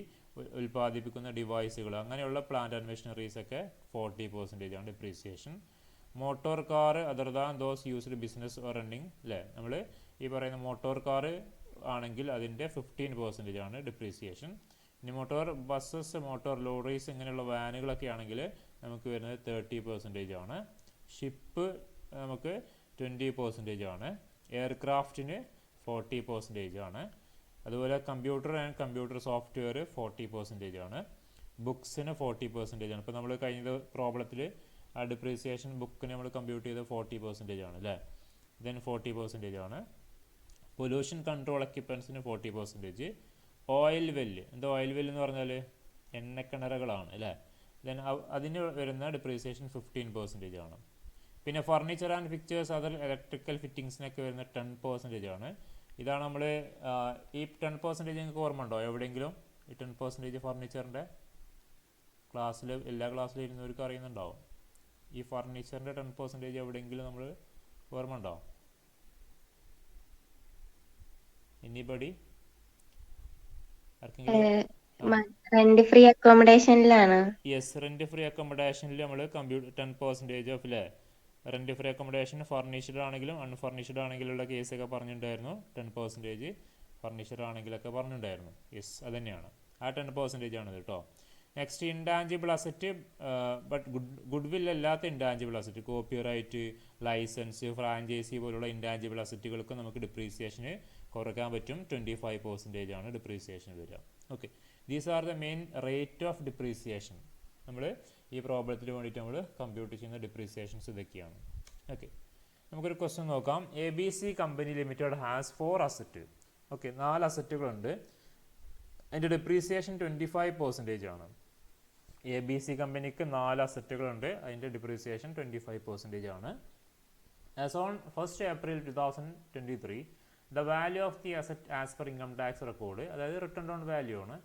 ഉൽപ്പാദിപ്പിക്കുന്ന ഡിവൈസുകൾ, അങ്ങനെയുള്ള പ്ലാന്റ് ആൻഡ് മെഷീനറീസ് ഒക്കെ 40% ആണ് depreciation. Motor car other than those used business or running അല്ലേ? നമ്മൾ ഈ പറയുന്ന മോട്ടോർ കാർ ആണെങ്കിൽ അതിൻ്റെ 15% ആണ് ഡിപ്രീസിയേഷൻ. ഇനി മോട്ടോർ ബസ്സസ്, മോട്ടോർ ലോറീസ് ഇങ്ങനെയുള്ള വാനുകളൊക്കെ ആണെങ്കിൽ നമുക്ക് വരുന്നത് 30% ആണ്. ഷിപ്പ് നമുക്ക് 20% ആണ്. എയർക്രാഫ്റ്റിന് 40% ആണ്. അതുപോലെ കമ്പ്യൂട്ടർ ആൻഡ് കമ്പ്യൂട്ടർ സോഫ്റ്റ്വെയർ 40% ആണ്. ബുക്സിന് 40% ആണ്. ഇപ്പോൾ നമ്മൾ കഴിഞ്ഞ പ്രോബ്ലത്തിൽ ആ ഡിപ്രീസിയേഷൻ ബുക്കിന് നമ്മൾ കമ്പ്യൂട്ട് ചെയ്ത് 40% ആണ് അല്ലേ? ദെൻ 40% ആണ്. പൊല്യൂഷൻ കൺട്രോൾ എക്യുപ്മെൻസിന് 40%. ഓയിൽ വെല്ല്, എന്താ ഓയിൽ വെല്ല് എന്ന് പറഞ്ഞാൽ എണ്ണക്കിണറുകളാണ് അല്ലേ? ദെൻ അതിന് വരുന്ന ഡിപ്രീസിയേഷൻ 15% ആണ്. പിന്നെ furniture and fixtures other electrical ഫിറ്റിങ്സിനൊക്കെ വരുന്ന 10% ആണ്. ഇതാണ് നമ്മൾ ഈ 10% നിങ്ങൾക്ക് ഓർമ്മ ഉണ്ടോ എവിടെയെങ്കിലും? ഈ 10% ഫർണിച്ചറിൻ്റെ ക്ലാസ്സിൽ എല്ലാ ക്ലാസ്സിലും ഇരുന്നവർക്ക് അറിയുന്നുണ്ടാവും. ഈ ഫർണിച്ചറിൻ്റെ 10% എവിടെയെങ്കിലും നമ്മൾ ഓർമ്മ ഉണ്ടോ? എനിബഡി? റെന്റ് ഫ്രീ അക്കോമഡേഷനിലാണ്. യെസ്, റെന്റ് ഫ്രീ അക്കോമഡേഷനിൽ നമ്മൾ 10% ഓഫ് അല്ലേ? റെന്റ് ഫ്രീ അക്കോമഡേഷൻ ഫർണിഷ്ഡ് ആണെങ്കിലും അൺഫർണിഷ്ഡ് ആണെങ്കിലുള്ള കേസൊക്കെ പറഞ്ഞിട്ടുണ്ടായിരുന്നു. 10% ഫർണിഷ്ഡ് ആണെങ്കിലൊക്കെ പറഞ്ഞിട്ടുണ്ടായിരുന്നു. യെസ്, അത് തന്നെയാണ്. ആ 10% ആണിത് കേട്ടോ. Next intangible asset, but goodwill അല്ലാത്ത intangible asset, copyright, licence, franchise പോലുള്ള ഇൻടാഞ്ചിബിൾ അസറ്റുകൾക്ക് നമുക്ക് ഡിപ്രീസിയേഷന് കുറയ്ക്കാൻ പറ്റും. 25% ആണ് ഡിപ്രീസിയേഷൻ വരിക. Okay, these are the main rate of depreciation. നമ്മൾ ഈ പ്രോബ്ലത്തിന് വേണ്ടിയിട്ട് നമ്മൾ കമ്പ്യൂട്ട് ചെയ്യുന്ന ഡിപ്രീസിയേഷൻസ് ഇതൊക്കെയാണ്. ഓക്കെ, നമുക്കൊരു ക്വസ്റ്റ്യൻ നോക്കാം. ABC company limited has 4 asset. Okay, 4 അസറ്റുകളുണ്ട്. അതിൻ്റെ ഡിപ്രീസിയേഷൻ 25% ആണ്. ABC കമ്പനിക്ക് 4 അസറ്റുകളുണ്ട്. അതിൻ്റെ ഡിപ്രീസിയേഷൻ 25% ആണ്. As on 1st April 2023 the value of the asset as per income tax record, അതായത് റിട്ടേൺ ഓൺ വാല്യൂ ആണ്,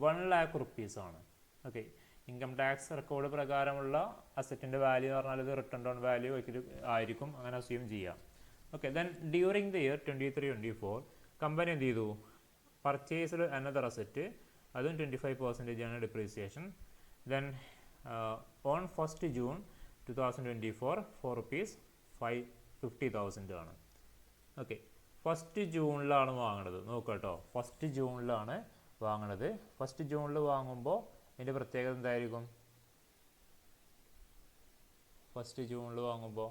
1 lakh rupees ആണ്. ഓക്കെ, ഇൻകം ടാക്സ് റെക്കോർഡ് പ്രകാരമുള്ള അസറ്റിൻ്റെ വാല്യൂ എന്ന് പറഞ്ഞാൽ ഇത് റിട്ടേൺ ഓൺ വാല്യൂ ആയിരിക്കും, അങ്ങനെ അസ്യൂം ചെയ്യാം. Okay, then during the year 23-24 company എന്ത് ചെയ്തു? പർച്ചേസ്ഡ് അനദർ അസറ്റ്, അതും 25% ആണ് depreciation. Then on 1st June 2024 ₹50,000 ആണ്. Okay, 1st ജൂണിലാണ് വാങ്ങണത്. നോക്കുക കേട്ടോ, 1st ജൂണിലാണ് വാങ്ങണത്. 1st ജൂണിൽ വാങ്ങുമ്പോൾ അതിൻ്റെ പ്രത്യേകത എന്തായിരിക്കും? 1st ജൂണിൽ വാങ്ങുമ്പോൾ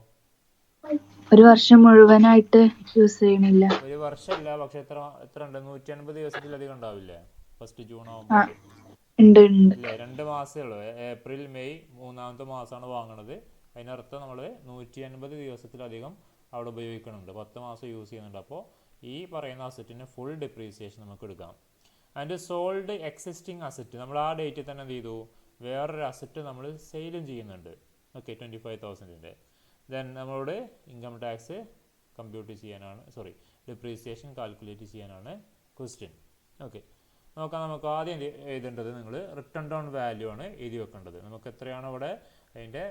ഒരു വർഷം മുഴുവനായിട്ട് യൂസ് ചെയ്യണില്ല. ഒരു വർഷമല്ല, പക്ഷെ എത്ര ഉണ്ട്? 150 ദിവസത്തിലധികം ഉണ്ടാവില്ലേ 1st ജൂൺ ആകുമ്പോൾ? അല്ലേ, 2 മാസമേ ഉള്ളൂ. ഏപ്രിൽ മെയ് 3ാമത്തെ മാസമാണ് വാങ്ങണത്. അതിനർത്ഥം നമ്മൾ 150 ദിവസത്തിലധികം അവിടെ ഉപയോഗിക്കുന്നുണ്ട്, 10 മാസം യൂസ് ചെയ്യുന്നുണ്ട്. അപ്പോൾ ഈ പറയുന്ന അസറ്റിന് ഫുൾ ഡിപ്രീസിയേഷൻ നമുക്ക് എടുക്കാം. ആൻഡ് സോൾഡ് എക്സിസ്റ്റിംഗ് അസറ്റ്, നമ്മൾ ആ ഡേറ്റിൽ തന്നെ എന്ത് ചെയ്തു, വേറൊരു അസറ്റ് നമ്മൾ സെയിലും ചെയ്യുന്നുണ്ട്. ഓക്കെ, 25,000. ദെൻ നമ്മളോട് ഇൻകം ടാക്സ് കമ്പ്യൂട്ട് ചെയ്യാനാണ്, ഡിപ്രീസിയേഷൻ കാൽക്കുലേറ്റ് ചെയ്യാനാണ് ക്വസ്റ്റ്യൻ. ഓക്കെ, നോക്കാം. നമുക്ക് ആദ്യം എഴുതേണ്ടത്, നിങ്ങൾ റിട്ടേൺ ഡൗൺ വാല്യൂ ആണ് എഴുതി വെക്കേണ്ടത്. നമുക്ക് എത്രയാണ് അവിടെ അതിൻ്റെ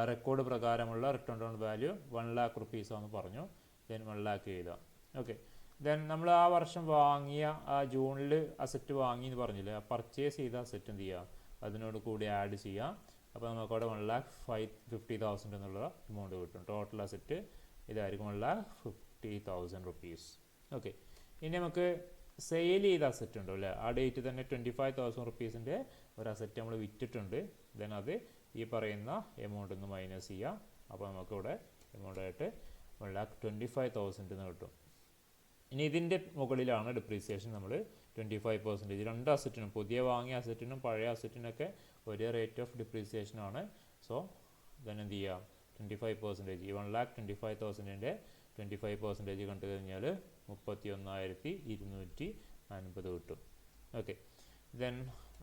റെക്കോർഡ് പ്രകാരമുള്ള return down value 1 lakh rupees ആണെന്ന് പറഞ്ഞു. ദെൻ 1 lakh എഴുതാം. ഓക്കെ, ദെൻ നമ്മൾ ആ വർഷം വാങ്ങിയ, ആ ജൂണിൽ അസറ്റ് വാങ്ങി എന്ന് പറഞ്ഞില്ലേ, ആ പർച്ചേസ് ചെയ്ത അസറ്റ് എന്ത് ചെയ്യുക, അതിനോട് കൂടി ആഡ് ചെയ്യാം. അപ്പോൾ നമുക്കവിടെ 1,50,000 എന്നുള്ള എമൗണ്ട് കിട്ടും. ടോട്ടൽ അസറ്റ് ഇതായിരിക്കും 1,50,000 rupees. ഓക്കെ, ഇനി നമുക്ക് സെയിൽ ചെയ്ത അസറ്റ് ഉണ്ടോ അല്ലേ, ആ ഡേറ്റ് തന്നെ 25,000 rupees ഒരു അസറ്റ് നമ്മൾ വിറ്റിട്ടുണ്ട്. ദെൻ അത് ഈ പറയുന്ന എമൗണ്ടിൽ നിന്ന് മൈനസ് ചെയ്യുക. അപ്പോൾ നമുക്കിവിടെ എമൗണ്ടായിട്ട് 1,25,000 എന്ന് കിട്ടും. ഇനി ഇതിൻ്റെ മുകളിലാണ് ഡിപ്രീസിയേഷൻ. നമ്മൾ 25%, രണ്ട് അസറ്റിനും, പുതിയ വാങ്ങിയ അസറ്റിനും പഴയ അസറ്റിനൊക്കെ ഒരേ റേറ്റ് ഓഫ് ഡിപ്രീസിയേഷൻ ആണ്. സോ ദെൻ എന്ത് ചെയ്യുക, 25%, ഈ 1,25,000 25% കണ്ടു കഴിഞ്ഞാൽ 31,250 കിട്ടും. ഓക്കെ, ദെൻ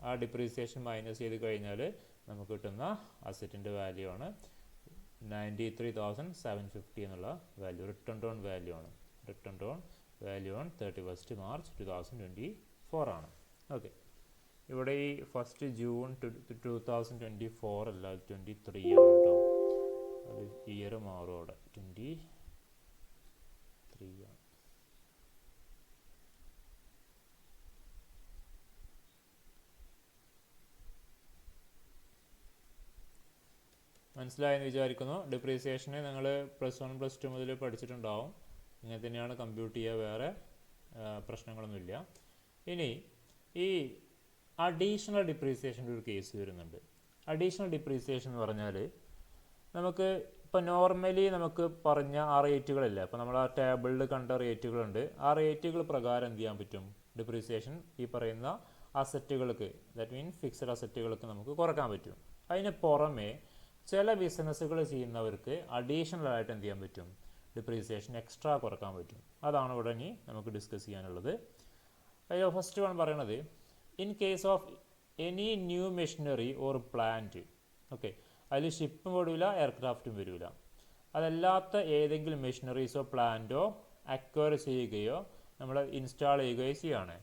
ആ ഡിപ്രീസിയേഷൻ മൈനസ് ചെയ്ത് കഴിഞ്ഞാൽ നമുക്ക് കിട്ടുന്ന അസറ്റിൻ്റെ വാല്യൂ ആണ് 93,750 എന്നുള്ള വാല്യൂ. റിട്ടേൺ ഡൗൺ വാല്യൂ ആണ്. Return down value on 31st March 2024 ആണ്. ഓക്കെ, ഇവിടെ ഈ ഫസ്റ്റ് ജൂൺ 2024 അല്ല, 23 ആണ് കേട്ടോ. അത് ഇയർ മാറും, അവിടെ 23 ആണ്. മനസ്സിലായെന്ന് വിചാരിക്കുന്നു. ഡിപ്രീസിയേഷന് നിങ്ങൾ +1 +2 മുതൽ പഠിച്ചിട്ടുണ്ടാവും. ഇങ്ങനെ തന്നെയാണ് കമ്പ്യൂട്ട് ചെയ്യുക, വേറെ പ്രശ്നങ്ങളൊന്നുമില്ല. ഇനി ഈ അഡീഷണൽ ഡിപ്രീസിയേഷൻ്റെ ഒരു കേസ് വരുന്നുണ്ട്. അഡീഷണൽ ഡിപ്രീസിയേഷൻ എന്ന് പറഞ്ഞാൽ, നമുക്ക് ഇപ്പോൾ നോർമലി നമുക്ക് പറഞ്ഞ ആ റേറ്റുകളില്ല, ഇപ്പോൾ നമ്മൾ ആ ടേബിളിൽ കണ്ട റേറ്റുകളുണ്ട്. ആ റേറ്റുകൾ പ്രകാരം എന്ത് ചെയ്യാൻ പറ്റും, ഡിപ്രീസിയേഷൻ ഈ പറയുന്ന അസറ്റുകൾക്ക്, ദാറ്റ് മീൻ ഫിക്സഡ് അസറ്റുകൾക്ക് നമുക്ക് കുറക്കാൻ പറ്റും. അതിന് പുറമെ ചില ബിസിനസ്സുകൾ ചെയ്യുന്നവർക്ക് അഡീഷണൽ ആയിട്ട് എന്ത് ചെയ്യാൻ പറ്റും, ഡിപ്രീസിയേഷൻ എക്സ്ട്രാ കുറക്കാൻ പറ്റും. അതാണ് ഇവിടെ ഇനി നമുക്ക് ഡിസ്കസ് ചെയ്യാനുള്ളത്. അതിൽ ഫസ്റ്റ് വൺ പറയണത്, in case of any new machinery or plant. Okay, അതിൽ ഷിപ്പും വരില്ല, എയർക്രാഫ്റ്റും വരില്ല. അതല്ലാത്ത ഏതെങ്കിലും മെഷീനറീസോ പ്ലാന്റോ അക്വയർ ചെയ്യുകയോ നമ്മൾ ഇൻസ്റ്റാൾ ചെയ്യുകയോ ചെയ്യുകയാണ്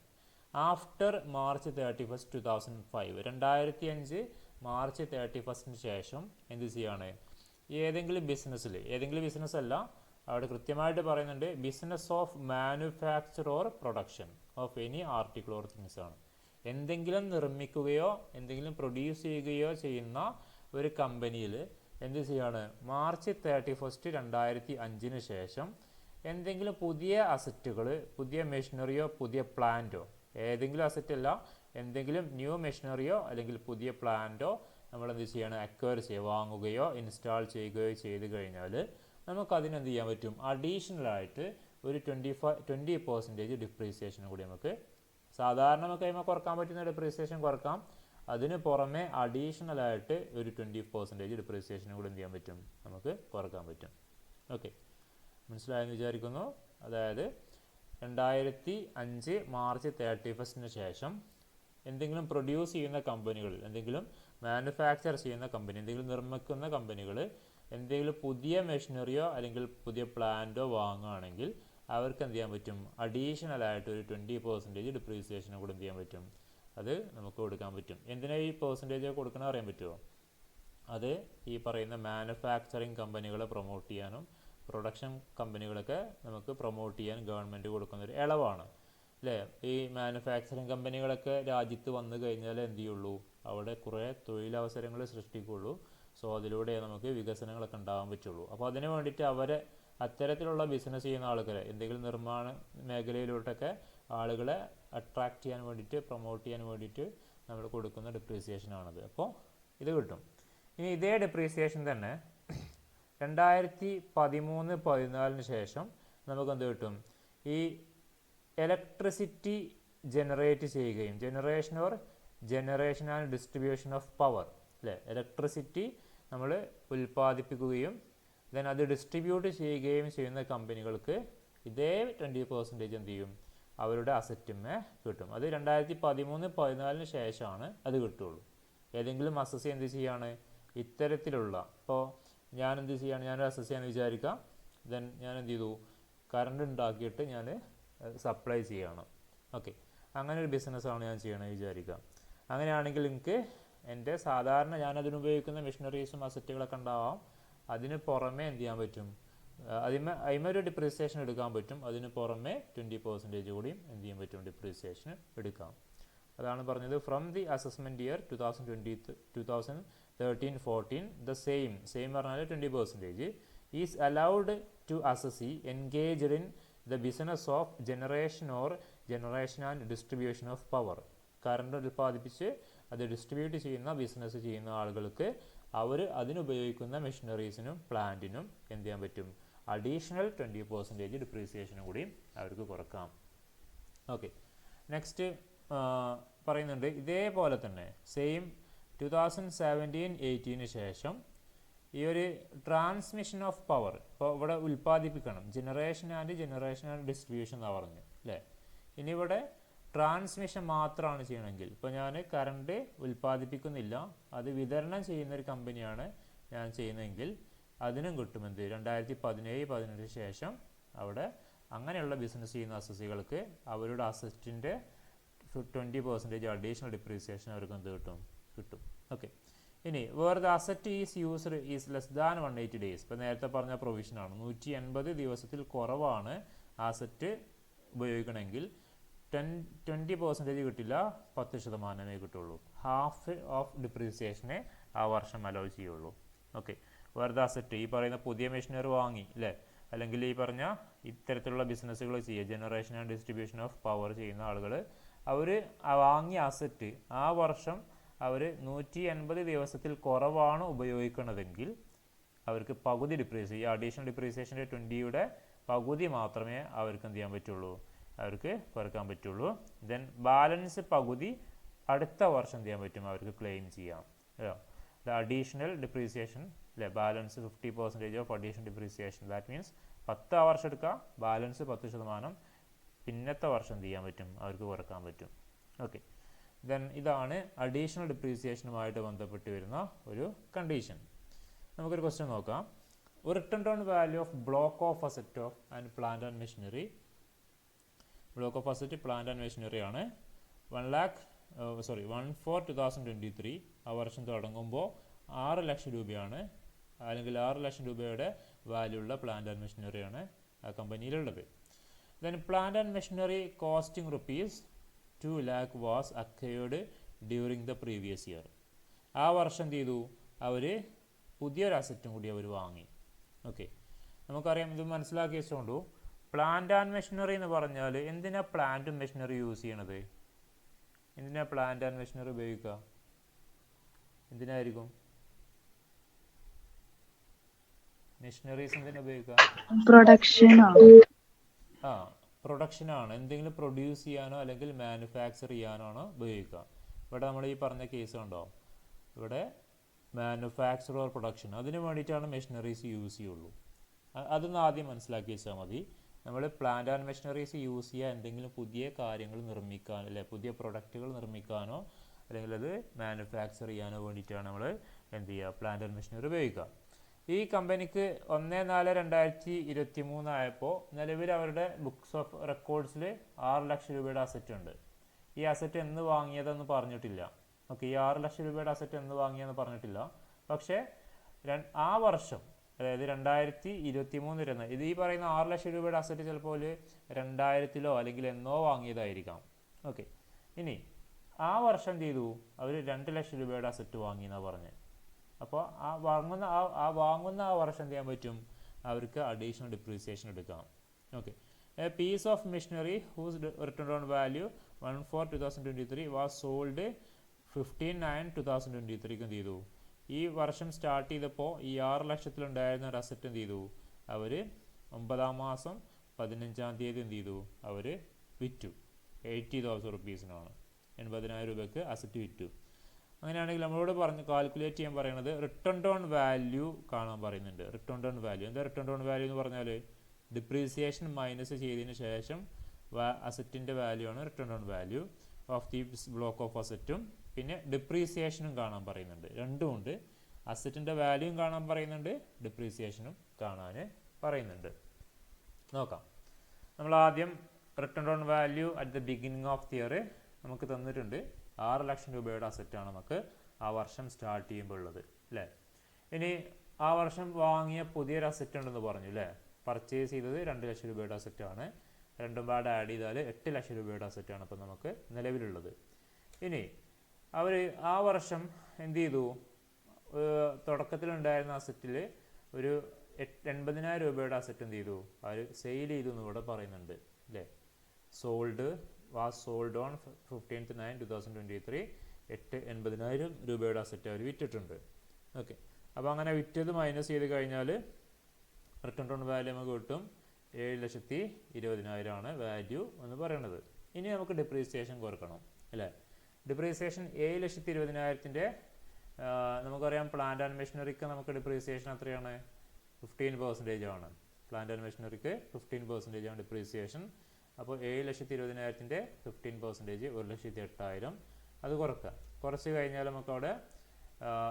after March 31st 2005, 2005 March 31st ശേഷം എന്ത് ചെയ്യുകയാണ്, ഏതെങ്കിലും ബിസിനസ്സിൽ, ഏതെങ്കിലും ബിസിനസ് അല്ല, അവിടെ കൃത്യമായിട്ട് പറയുന്നുണ്ട്, business of manufacture or production of any article or things ആണ്. എന്തെങ്കിലും നിർമ്മിക്കുകയോ എന്തെങ്കിലും പ്രൊഡ്യൂസ് ചെയ്യുകയോ ചെയ്യുന്ന ഒരു കമ്പനിയിൽ എന്ത് ചെയ്യാണ്, മാർച്ച് 31st 2005 ശേഷം എന്തെങ്കിലും പുതിയ അസറ്റുകൾ, പുതിയ മെഷീനറിയോ പുതിയ പ്ലാന്റോ, ഏതെങ്കിലും അസറ്റ് അല്ല, എന്തെങ്കിലും ന്യൂ മെഷീനറിയോ അല്ലെങ്കിൽ പുതിയ പ്ലാന്റോ നമ്മൾ എന്ത് ചെയ്യണം, അക്വയർ ചെയ്യുക, വാങ്ങുകയോ ഇൻസ്റ്റാൾ ചെയ്യുകയോ ചെയ്ത് കഴിഞ്ഞാൽ നമുക്കതിനെന്ത് ചെയ്യാൻ പറ്റും, അഡീഷണലായിട്ട് ഒരു 20% ഡിപ്രീസിയേഷൻ കൂടി നമുക്ക് സാധാരണ നമുക്ക് അതിന് കുറക്കാൻ പറ്റുന്ന ഡിപ്രീസിയേഷൻ കുറക്കാം. അതിന് പുറമെ അഡീഷണലായിട്ട് ഒരു 20% ഡിപ്രീസിയേഷൻ കൂടി എന്ത് ചെയ്യാൻ പറ്റും, നമുക്ക് കുറക്കാൻ പറ്റും. ഓക്കെ, മനസ്സിലായെന്ന് വിചാരിക്കുന്നു. അതായത് 2005 മാർച്ച് 31st ശേഷം എന്തെങ്കിലും പ്രൊഡ്യൂസ് ചെയ്യുന്ന കമ്പനികൾ, എന്തെങ്കിലും മാനുഫാക്ചർ ചെയ്യുന്ന കമ്പനി, എന്തെങ്കിലും നിർമ്മിക്കുന്ന കമ്പനികൾ എന്തെങ്കിലും പുതിയ മെഷീനറിയോ അല്ലെങ്കിൽ പുതിയ പ്ലാന്റോ വാങ്ങുകയാണെങ്കിൽ അവർക്ക് എന്ത് ചെയ്യാൻ പറ്റും, അഡീഷണലായിട്ട് ഒരു 20% ഡിപ്രീസിയേഷനും കൂടെ എന്ത് ചെയ്യാൻ പറ്റും, അത് നമുക്ക് കൊടുക്കാൻ പറ്റും. എന്തിനാണ് ഈ പെർസെൻറ്റേജ് കൊടുക്കണത് അറിയാൻ പറ്റുമോ? അത് ഈ പറയുന്ന മാനുഫാക്ചറിങ് കമ്പനികളെ പ്രൊമോട്ട് ചെയ്യാനും പ്രൊഡക്ഷൻ കമ്പനികളൊക്കെ നമുക്ക് പ്രൊമോട്ട് ചെയ്യാൻ ഗവൺമെൻറ് കൊടുക്കുന്നൊരു ഇളവാണ് അല്ലേ. ഈ മാനുഫാക്ചറിങ് കമ്പനികളൊക്കെ രാജ്യത്ത് വന്നു കഴിഞ്ഞാൽ എന്ത് ചെയ്യുള്ളൂ, അവിടെ കുറേ തൊഴിലവസരങ്ങൾ സൃഷ്ടിക്കുള്ളൂ. സോ അതിലൂടെ നമുക്ക് വികസനങ്ങളൊക്കെ ഉണ്ടാകാൻ പറ്റുള്ളൂ. അപ്പോൾ അതിന് വേണ്ടിയിട്ട് അവരെ അത്തരത്തിലുള്ള ബിസിനസ് ചെയ്യുന്ന ആളുകളെ, എന്തെങ്കിലും നിർമ്മാണ മേഖലയിലോട്ടൊക്കെ ആളുകളെ അട്രാക്റ്റ് ചെയ്യാൻ വേണ്ടിയിട്ട്, പ്രൊമോട്ട് ചെയ്യാൻ വേണ്ടിയിട്ട് നമ്മൾ കൊടുക്കുന്ന ഡിപ്രീസിയേഷനാണത്. അപ്പോൾ ഇത് കിട്ടും. ഇനി ഇതേ ഡിപ്രീസിയേഷൻ തന്നെ 2013-14 ശേഷം നമുക്ക് എന്ത് കിട്ടും, ഈ ഇലക്ട്രിസിറ്റി ജനറേറ്റ് ചെയ്യുകയും, generation and distribution of power അല്ലേ, ഇലക്ട്രിസിറ്റി നമ്മൾ ഉൽപ്പാദിപ്പിക്കുകയും ദെൻ അത് ഡിസ്ട്രിബ്യൂട്ട് ചെയ്യുകയും ചെയ്യുന്ന കമ്പനികൾക്ക് ഇതേ 20% എന്ത് ചെയ്യും അവരുടെ അസറ്റിന്മേ കിട്ടും. അത് 2013-14 ശേഷമാണ് അത് കിട്ടുള്ളൂ. ഏതെങ്കിലും അസസ് എന്ത് ചെയ്യാണ് ഇത്തരത്തിലുള്ള, ഇപ്പോൾ ഞാൻ എന്ത് ചെയ്യാണ്, ഞാനൊരു അസസ് ചെയ്യാന്ന് വിചാരിക്കാം. ദെൻ ഞാൻ എന്ത് ചെയ്തു, കറണ്ട് ഉണ്ടാക്കിയിട്ട് ഞാൻ സപ്ലൈ ചെയ്യണം. ഓക്കെ, അങ്ങനെ ഒരു ബിസിനസ്സാണ് ഞാൻ ചെയ്യണമെന്ന് വിചാരിക്കാം. അങ്ങനെയാണെങ്കിൽ എനിക്ക് എൻ്റെ സാധാരണ ഞാൻ അതിനുപയോഗിക്കുന്ന മെഷീനറീസും അസറ്റുകളൊക്കെ ഉണ്ടാവാം. അതിന് പുറമേ എന്ത് ചെയ്യാൻ പറ്റും, അതിമൊരു ഡിപ്രീസിയേഷൻ എടുക്കാൻ പറ്റും. അതിന് പുറമേ 20% കൂടിയും എന്ത് ചെയ്യാൻ പറ്റും, ഡിപ്രീസിയേഷൻ എടുക്കാം. അതാണ് പറഞ്ഞത് from the assessment year 2013-14 the same പറഞ്ഞാൽ 20% is allowed to assessee engaged in the business of generation and distribution of power. Current ഉൽപ്പാദിപ്പിച്ച് അത് ഡിസ്ട്രിബ്യൂട്ട് ചെയ്യുന്ന ബിസിനസ് ചെയ്യുന്ന ആളുകൾക്ക് അവർ അതിനുപയോഗിക്കുന്ന മെഷീനറീസിനും പ്ലാന്റിനും എന്ത് ചെയ്യാൻ പറ്റും, അഡീഷണൽ 20% ഡിപ്രീസിയേഷനും കൂടി അവർക്ക് കുറക്കാം. ഓക്കെ, നെക്സ്റ്റ് പറയുന്നുണ്ട് ഇതേപോലെ തന്നെ സെയിം 2017-18 ശേഷം ഈ ഒരു ട്രാൻസ്മിഷൻ ഓഫ് പവർ ഇപ്പോൾ ഇവിടെ ഉൽപ്പാദിപ്പിക്കണം, ജനറേഷൻ ആൻഡ് ഡിസ്ട്രിബ്യൂഷൻ എന്നാണ് പറഞ്ഞു അല്ലേ. ഇനി ഇവിടെ ട്രാൻസ്മിഷൻ മാത്രമാണ് ചെയ്യണമെങ്കിൽ, ഇപ്പോൾ ഞാൻ കറണ്ട് ഉൽപ്പാദിപ്പിക്കുന്നില്ല, അത് വിതരണം ചെയ്യുന്നൊരു കമ്പനിയാണ് ഞാൻ ചെയ്യുന്നതെങ്കിൽ അതിനും കിട്ടുമെന്ത് 2017-18 ശേഷം അവിടെ അങ്ങനെയുള്ള ബിസിനസ് ചെയ്യുന്ന അസസികൾക്ക് അവരുടെ അസറ്റിൻ്റെ 20% അഡീഷണൽ ഡിപ്രീസിയേഷൻ അവർക്ക് എന്ത് കിട്ടും. ഓക്കെ, ഇനി where the asset is less than 180 days. ഇപ്പോൾ നേരത്തെ പറഞ്ഞ പ്രൊവിഷനാണ് 180 ദിവസത്തിൽ കുറവാണ് അസറ്റ് ഉപയോഗിക്കണമെങ്കിൽ 20% കിട്ടില്ല, 10% കിട്ടുള്ളൂ. ഹാഫ് ഓഫ് ഡിപ്രീസിയേഷനെ ആ വർഷം അലോ ചെയ്യുള്ളൂ. ഓക്കെ, വെറുതെ അസറ്റ് ഈ പറയുന്ന പുതിയ മെഷീനറി വാങ്ങി അല്ലേ, അല്ലെങ്കിൽ ഈ പറഞ്ഞ ഇത്തരത്തിലുള്ള ബിസിനസ്സുകൾ ചെയ്യുക, generation and distribution of power ചെയ്യുന്ന ആളുകൾ, അവർ വാങ്ങിയ അസറ്റ് ആ വർഷം അവർ 180 ദിവസത്തിൽ കുറവാണ് ഉപയോഗിക്കുന്നതെങ്കിൽ അവർക്ക് പകുതി ഈ അഡീഷണൽ ഡിപ്രീസിയേഷൻ്റെ 20യുടെ പകുതി മാത്രമേ അവർക്ക് എന്ത് ചെയ്യാൻ പറ്റുള്ളൂ, അവർക്ക് കുറക്കാൻ പറ്റുള്ളൂ. ദെൻ ബാലൻസ് പകുതി അടുത്ത വർഷം എന്ത് ചെയ്യാൻ പറ്റും, അവർക്ക് ക്ലെയിം ചെയ്യാം. ദ അഡീഷണൽ ഡിപ്രീസിയേഷൻ അല്ലേ, balance 50% of additional depreciation. That means 10 വർഷം എടുക്കുക, ബാലൻസ് 10% പിന്നത്തെ വർഷം എന്ത് ചെയ്യാൻ പറ്റും, അവർക്ക് കുറക്കാൻ പറ്റും. ഓക്കെ, ദെൻ ഇതാണ് അഡീഷണൽ ഡിപ്രീസിയേഷനുമായിട്ട് ബന്ധപ്പെട്ട് വരുന്ന ഒരു കണ്ടീഷൻ. നമുക്കൊരു ക്വസ്റ്റ്യൻ നോക്കാം. Return on value of block of asset of and plant and machinery. Block of asset plant and machinery ആണ്. 1/4/2023 ആ വർഷം തുടങ്ങുമ്പോൾ 6 ലക്ഷം രൂപയാണ്, അല്ലെങ്കിൽ 6 ലക്ഷം രൂപയുടെ വാല്യൂ ഉള്ള പ്ലാന്റ് ആൻഡ് മെഷീനറിയാണ് ആ കമ്പനിയിലുള്ളത്. Then plant and machinery costing ₹2 lakh was acquired during the previous year. ആ വർഷം എന്ത് ചെയ്തു, അവർ പുതിയൊരു അസറ്റും കൂടി അവർ വാങ്ങി. ഓക്കെ, നമുക്കറിയാം, ഇത് മനസ്സിലാക്കി വെച്ചുകൊണ്ടു. പ്ലാന്റ് ആൻഡ് മെഷീനറി എന്ന് പറഞ്ഞാൽ എന്തിനാ പ്ലാന്റും മെഷീനറി യൂസ് ചെയ്യണത്, എന്തിനാ പ്ലാന്റ് ആൻഡ് മെഷീനറി ഉപയോഗിക്കുക, എന്തിനായിരിക്കും മെഷീനറീസ് എന്തിനാ ഉപയോഗിക്കുക? പ്രൊഡക്ഷനാണ്, എന്തെങ്കിലും പ്രൊഡ്യൂസ് ചെയ്യാനോ അല്ലെങ്കിൽ മാനുഫാക്ചർ ചെയ്യാനോ ഉപയോഗിക്കുക. ഇവിടെ നമ്മൾ ഈ പറഞ്ഞ കേസ് ഉണ്ടോ, ഇവിടെ മാനുഫാക്ചർ ഓർ പ്രൊഡക്ഷൻ, അതിന് വേണ്ടിയിട്ടാണ് മെഷീനറീസ് യൂസ് ചെയ്യുള്ളൂ. അതൊന്ന് ആദ്യം മനസ്സിലാക്കി വെച്ചാൽ മതി. നമ്മൾ പ്ലാന്റ് ആൻഡ് മെഷീനറീസ് യൂസ് ചെയ്യുക എന്തെങ്കിലും പുതിയ കാര്യങ്ങൾ നിർമ്മിക്കാനോ അല്ലെ പുതിയ പ്രൊഡക്റ്റുകൾ നിർമ്മിക്കാനോ അല്ലെങ്കിൽ അത് മാനുഫാക്ചർ ചെയ്യാനോ വേണ്ടിയിട്ടാണ് നമ്മൾ എന്ത് ചെയ്യുക, പ്ലാന്റ് ആൻഡ് മെഷീനറി ഉപയോഗിക്കുക. ഈ കമ്പനിക്ക് 1/4/2023 ആയപ്പോൾ നിലവിൽ അവരുടെ ബുക്സ് ഓഫ് റെക്കോർഡ്സിൽ 6 ലക്ഷം രൂപയുടെ അസറ്റ് ഉണ്ട്. ഈ അസറ്റ് എന്ന് വാങ്ങിയതെന്ന് പറഞ്ഞിട്ടില്ല. ഓക്കെ, ഈ 6 ലക്ഷം രൂപയുടെ അസറ്റ് എന്ന് വാങ്ങിയെന്ന് പറഞ്ഞിട്ടില്ല. പക്ഷേ ആ വർഷം, അതായത് 2023 ഇത് ഈ പറയുന്ന 6 ലക്ഷം രൂപയുടെ അസറ്റ് ചിലപ്പോൾ 2000-ലോ അല്ലെങ്കിൽ എന്നോ വാങ്ങിയതായിരിക്കാം. ഓക്കെ, ഇനി ആ വർഷം എന്ത് ചെയ്തു, അവർ 2 ലക്ഷം രൂപയുടെ അസറ്റ് വാങ്ങിയെന്നാണ് പറഞ്ഞത്. അപ്പോൾ ആ വാങ്ങുന്ന ആ വർഷം എന്ത് ചെയ്യാൻ പറ്റും, അവർക്ക് അഡീഷണൽ ഡിപ്രീസിയേഷൻ എടുക്കാം. Okay, a piece of machinery whose return on value 1/4/2023 was sold 15/9/2023 എന്ത് ചെയ്തു, ഈ വർഷം സ്റ്റാർട്ട് ചെയ്തപ്പോൾ ഈ 6 ലക്ഷത്തിലുണ്ടായിരുന്ന ഒരു അസറ്റ് എന്ത് ചെയ്തു, അവർ 9-ാം മാസം 15-ാം തീയതി എന്ത് ചെയ്തു, അവർ വിറ്റു. 80,000 റുപ്പീസിനാണ്, 80,000 രൂപയ്ക്ക് അസറ്റ് വിറ്റു. അങ്ങനെയാണെങ്കിൽ നമ്മളോട് കാൽക്കുലേറ്റ് ചെയ്യാൻ പറയുന്നത് റിട്ടേൺ ഓൺ വാല്യൂ കാണാൻ പറയുന്നുണ്ട്. റിട്ടേൺ ഓൺ വാല്യൂ എന്താ? റിട്ടേൺ ഓൺ വാല്യൂ എന്ന് പറഞ്ഞാൽ ഡിപ്രീസിയേഷൻ മൈനസ് ചെയ്തതിന് ശേഷം അസറ്റിൻ്റെ വാല്യൂ ആണ് written on value of the block of അസറ്റും പിന്നെ ഡിപ്രീസിയേഷനും കാണാൻ പറയുന്നുണ്ട്. രണ്ടും ഉണ്ട്. അസറ്റിൻ്റെ വാല്യൂയും കാണാൻ പറയുന്നുണ്ട്, ഡിപ്രീസിയേഷനും കാണാൻ പറയുന്നുണ്ട്. നോക്കാം. നമ്മൾ ആദ്യം return on value at the beginning of the year നമുക്ക് തന്നിട്ടുണ്ട്. 6 ലക്ഷം രൂപയുടെ അസറ്റാണ് നമുക്ക് ആ വർഷം സ്റ്റാർട്ട് ചെയ്യുമ്പോൾ ഉള്ളത് അല്ലേ. ഇനി ആ വർഷം വാങ്ങിയ പുതിയൊരു അസറ്റ് ഉണ്ടെന്ന് പറഞ്ഞു അല്ലേ. പർച്ചേസ് ചെയ്തത് 2 ലക്ഷം രൂപയുടെ അസറ്റാണ്. രണ്ടും പാടെ ആഡ് ചെയ്താൽ 8 ലക്ഷം രൂപയുടെ അസറ്റാണ് ഇപ്പോൾ നമുക്ക് നിലവിലുള്ളത്. ഇനി അവർ ആ വർഷം എന്ത് ചെയ്തു, തുടക്കത്തിലുണ്ടായിരുന്ന അസറ്റിൽ ഒരു 80,000 രൂപയുടെ അസറ്റ് എന്ത് ചെയ്തു, അവർ സെയിൽ ചെയ്തു എന്ന് ഇവിടെ പറയുന്നുണ്ട് അല്ലേ. Was sold on 15/9/2023. 80,000 രൂപയുടെ അസറ്റ് അവർ വിറ്റിട്ടുണ്ട്. ഓക്കെ, അപ്പോൾ അങ്ങനെ വിറ്റത് മൈനസ് ചെയ്ത് കഴിഞ്ഞാൽ റിട്ടേൺ ഓൺ വാല്യൂ നമുക്ക് കിട്ടും 7,20,000 ആണ് വാല്യൂ എന്ന് പറയുന്നത്. ഇനി നമുക്ക് ഡിപ്രീസിയേഷൻ കുറക്കണം അല്ലേ. ഡിപ്രീസിയേഷൻ 7,20,000-ൻ്റെ നമുക്കറിയാം പ്ലാന്റ് ആൻഡ് മെഷീനറിക്ക് നമുക്ക് ഡിപ്രീസിയേഷൻ എത്രയാണ്, 15% ആണ്. പ്ലാന്റ് ആൻഡ് മെഷീനറിക്ക് 15% ആണ് ഡിപ്രീസിയേഷൻ. അപ്പോൾ 7,20,000-ൻ്റെ 15% 1,08,000. അത് കുറക്കുക. കുറച്ച് കഴിഞ്ഞാൽ നമുക്കവിടെ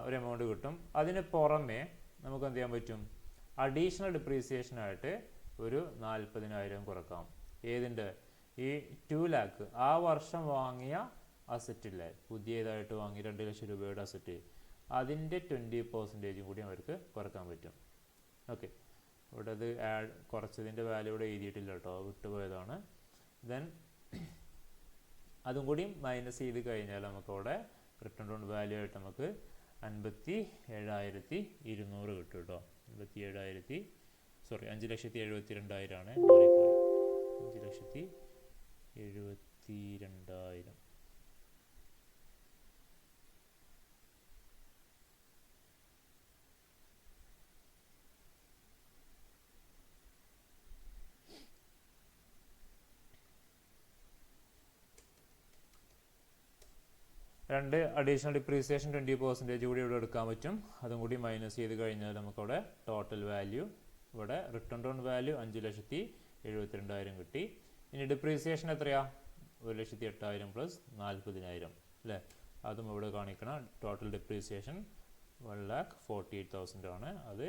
ഒരു എമൗണ്ട് കിട്ടും. അതിന് പുറമെ നമുക്ക് എന്ത് ചെയ്യാൻ പറ്റും, അഡീഷണൽ ഡിപ്രീസിയേഷനായിട്ട് ഒരു 40,000 കുറക്കാം. ഏതിൻ്റെ, ഈ 2 lakh ആ വർഷം വാങ്ങിയ അസറ്റില്ലേ, പുതിയതായിട്ട് വാങ്ങി 2 ലക്ഷം രൂപയുടെ അസറ്റ്, അതിൻ്റെ 20% കൂടി അവർക്ക് കുറക്കാൻ പറ്റും. ഓക്കെ, ഇവിടെ അത് കുറച്ചതിൻ്റെ വാല്യൂ ഇവിടെ എഴുതിയിട്ടില്ല കേട്ടോ, വിട്ടുപോയതാണ്. ദെൻ അതും കൂടി മൈനസ് ചെയ്ത് കഴിഞ്ഞാൽ നമുക്കവിടെ റിട്ടേൺ ഓൺ വാല്യൂ ആയിട്ട് നമുക്ക് 57,200 കിട്ടും കേട്ടോ. 5,72,000 ആണ്, മാറിപ്പോയി. 5,72,000. രണ്ട് അഡീഷണൽ ഡിപ്രീസിയേഷൻ 20% കൂടി ഇവിടെ എടുക്കാൻ പറ്റും. അതും കൂടി മൈനസ് ചെയ്ത് കഴിഞ്ഞാൽ നമുക്കവിടെ ടോട്ടൽ വാല്യൂ, ഇവിടെ റിട്ടേൺ ഓൺ വാല്യൂ 5,72,000 കിട്ടി. ഇനി ഡിപ്രീസിയേഷൻ എത്രയാ, 1,08,000 പ്ലസ് 40,000 അല്ലേ. അതും ഇവിടെ കാണിക്കണം. ടോട്ടൽ ഡിപ്രീസിയേഷൻ 1,48,000 ആണ്. അത്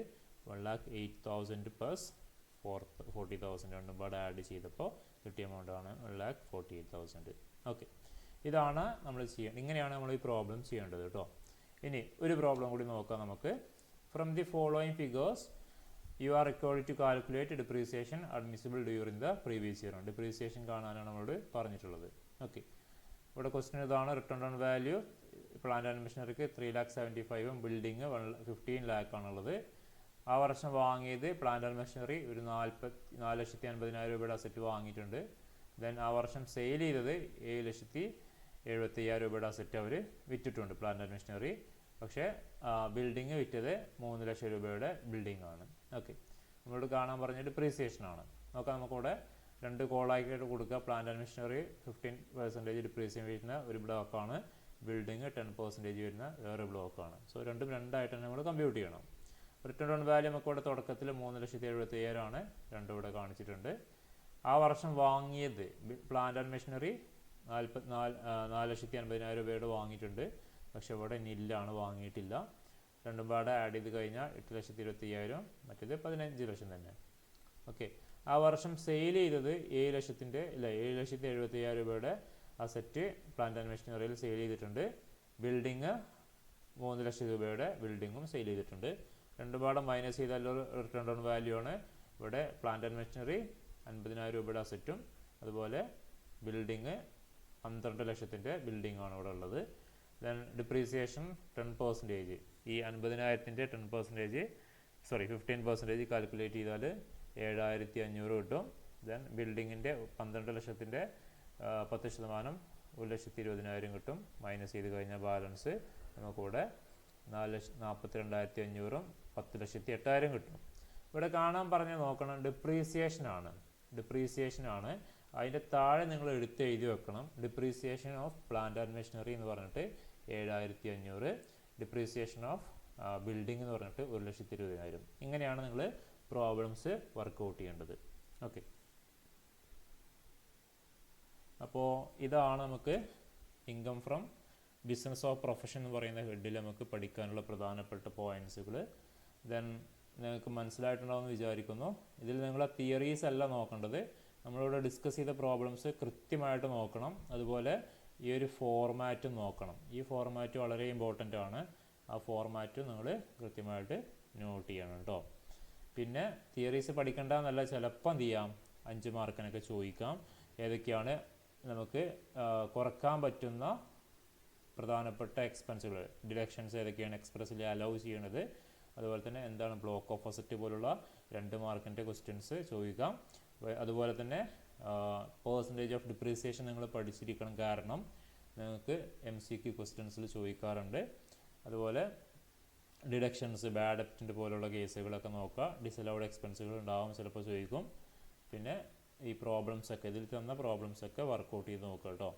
1,08,000 പ്ലസ് 40,000 രണ്ടും പാടെ ആഡ് ചെയ്തപ്പോൾ കിട്ടിയ എമൗണ്ട് ആണ് 1,48,000. ഓക്കെ, ഇതാണ് നമ്മൾ ചെയ്യേണ്ടത്. ഇങ്ങനെയാണ് നമ്മൾ ഈ പ്രോബ്ലം ചെയ്യേണ്ടത് കേട്ടോ. ഇനി ഒരു പ്രോബ്ലം കൂടി നോക്കാം നമുക്ക്. From the following figures you are required to calculate depreciation admissible during the previous year. Depreciation കാണാനാണ് നമ്മളോട് പറഞ്ഞിട്ടുള്ളത്. ഓക്കെ, ഇവിടെ ക്വസ്റ്റ്യൻ ഇതാണ്. Written on value plant and മെഷീനറിക്ക് 3,75,000, ബിൽഡിങ് 15 lakh ആണുള്ളത്. ആ വർഷം വാങ്ങിയത് പ്ലാന്റ് ആൻഡ് മെഷീനറി ഒരു 4,50,000 രൂപയുടെ അസറ്റ് വാങ്ങിയിട്ടുണ്ട്. ദെൻ ആ വർഷം സെയിൽ ചെയ്തത് 7,70,000 രൂപയുടെ അസറ്റ് അവർ വിറ്റിട്ടുണ്ട് പ്ലാന്റ് ആൻഡ് മെഷീനറി. പക്ഷേ ബിൽഡിങ് വിറ്റത് 3 ലക്ഷം രൂപയുടെ ബിൽഡിംഗ് ആണ്. ഓക്കെ, നമ്മളോട് കാണാൻ പറഞ്ഞ ഡിപ്രീസിയേഷൻ ആണ്. നോക്കാം, നമുക്കിവിടെ 2 കോളായിട്ട് കൊടുക്കുക. പ്ലാന്റ് ആൻഡ് മെഷീനറി 15% ഡിപ്രീസിയേഷൻ വരുന്ന ഒരു ബ്ലോക്കാണ്, ബിൽഡിങ് 10% വരുന്ന വേറെ ബ്ലോക്കാണ്. സോ രണ്ടും രണ്ടായിട്ട് തന്നെ നമ്മൾ കമ്പ്യൂട്ട് ചെയ്യണം. റിട്ടേൺ ഓൺ വാല്യൂ നമുക്കിവിടെ തുടക്കത്തിൽ 3,70,000 ആണ്, രണ്ടും ഇവിടെ കാണിച്ചിട്ടുണ്ട്. ആ വർഷം വാങ്ങിയത് പ്ലാന്റ് ആൻഡ് മെഷീനറി 4,50,000 രൂപയുടെ വാങ്ങിയിട്ടുണ്ട്. പക്ഷെ ഇവിടെ നില്ലാണ്, വാങ്ങിയിട്ടില്ല. രണ്ടും പാടെ ആഡ് ചെയ്ത് കഴിഞ്ഞാൽ 8,20,000, മറ്റേത് 15 ലക്ഷം തന്നെ. ഓക്കെ, ആ വർഷം സെയിൽ ചെയ്തത് 7,70,000 രൂപയുടെ അസറ്റ് പ്ലാന്റ് ആൻഡ് മെഷീനറിയിൽ സെയിൽ ചെയ്തിട്ടുണ്ട്. ബിൽഡിങ് 3 ലക്ഷം രൂപയുടെ ബിൽഡിങ്ങും സെയിൽ ചെയ്തിട്ടുണ്ട്. രണ്ടും പാടെ മൈനസ് ചെയ്താൽ റിട്ടേൺ ഓൺ വാല്യൂ ആണ്. ഇവിടെ പ്ലാന്റ് ആൻഡ് മെഷീനറി 50,000 രൂപയുടെ അസറ്റും അതുപോലെ ബിൽഡിങ് 12 ലക്ഷത്തിൻ്റെ ബിൽഡിംഗ് ആണ് ഇവിടെ ഉള്ളത്. ദെൻ ഡിപ്രീസിയേഷൻ 10%, ഈ 50,000-ൻ്റെ 15% കാൽക്കുലേറ്റ് ചെയ്താൽ 7,500 കിട്ടും. ദെൻ ബിൽഡിങ്ങിൻ്റെ 12 ലക്ഷത്തിൻ്റെ 10% 1,20,000 കിട്ടും. മൈനസ് ചെയ്ത് കഴിഞ്ഞാൽ ബാലൻസ് നമുക്കിവിടെ 4,42,500 10,08,000 കിട്ടും. ഇവിടെ കാണാൻ പറഞ്ഞ് നോക്കണം, ഡിപ്രീസിയേഷൻ ആണ്. അതിൻ്റെ താഴെ നിങ്ങൾ എടുത്ത് എഴുതി വെക്കണം. Depreciation of plant and machinery എന്ന് പറഞ്ഞിട്ട് 7,500, ഡിപ്രീസിയേഷൻ ഓഫ് ബിൽഡിംഗ് എന്ന് പറഞ്ഞിട്ട് 1,20,000. ഇങ്ങനെയാണ് നിങ്ങൾ പ്രോബ്ലംസ് വർക്കൗട്ട് ചെയ്യേണ്ടത്. ഓക്കെ, അപ്പോൾ ഇതാണ് നമുക്ക് income from business of profession എന്ന് പറയുന്ന ഹെഡിൽ നമുക്ക് പഠിക്കാനുള്ള പ്രധാനപ്പെട്ട പോയിൻറ്റ്സുകൾ. ദെൻ നിങ്ങൾക്ക് മനസ്സിലായിട്ടുണ്ടാവുമെന്ന് വിചാരിക്കുന്നു. ഇതിൽ നിങ്ങൾ തിയറീസ് അല്ല നോക്കേണ്ടത്, നമ്മളിവിടെ ഡിസ്കസ് ചെയ്ത പ്രോബ്ലംസ് കൃത്യമായിട്ട് നോക്കണം. അതുപോലെ ഈ ഒരു ഫോർമാറ്റും നോക്കണം. ഈ ഫോർമാറ്റ് വളരെ ഇമ്പോർട്ടൻ്റ് ആണ്. ആ ഫോർമാറ്റ് നിങ്ങൾ കൃത്യമായിട്ട് നോട്ട് ചെയ്യണം കേട്ടോ. പിന്നെ തിയറീസ് പഠിക്കേണ്ട എന്നല്ല, ചിലപ്പോൾ എന്ത് ചെയ്യാം 5 മാർക്കിനൊക്കെ ചോദിക്കാം. ഏതൊക്കെയാണ് നമുക്ക് കുറക്കാൻ പറ്റുന്ന പ്രധാനപ്പെട്ട എക്സ്പെൻസുകൾ, ഡിഡക്ഷൻസ് ഏതൊക്കെയാണ് എക്സ്പ്രസ്സിൽ അലൗ ചെയ്യണത്, അതുപോലെ തന്നെ എന്താണ് ബ്ലോക്ക് ഓഫ് അസറ്റ് പോലുള്ള 2 മാർക്കിൻ്റെ ക്വസ്റ്റ്യൻസ് ചോദിക്കാം. അതുപോലെ തന്നെ പേഴ്സൻറ്റേജ് ഓഫ് ഡിപ്രീസിയേഷൻ നിങ്ങൾ പഠിച്ചിരിക്കണം, കാരണം നിങ്ങൾക്ക് MCQ ക്വസ്റ്റ്യൻസിൽ ചോദിക്കാറുണ്ട്. അതുപോലെ ഡിഡക്ഷൻസ്, ബാഡ് ഡെപ്റ്റിൻ്റെ പോലുള്ള കേസുകളൊക്കെ നോക്കുക. ഡിസലൗഡ് എക്സ്പെൻസുകൾ ഉണ്ടാവും, ചിലപ്പോൾ ചോദിക്കും. പിന്നെ ഈ പ്രോബ്ലംസൊക്കെ ഇതിൽ തന്ന പ്രോബ്ലംസൊക്കെ വർക്കൗട്ട് ചെയ്ത് നോക്കുക കേട്ടോ.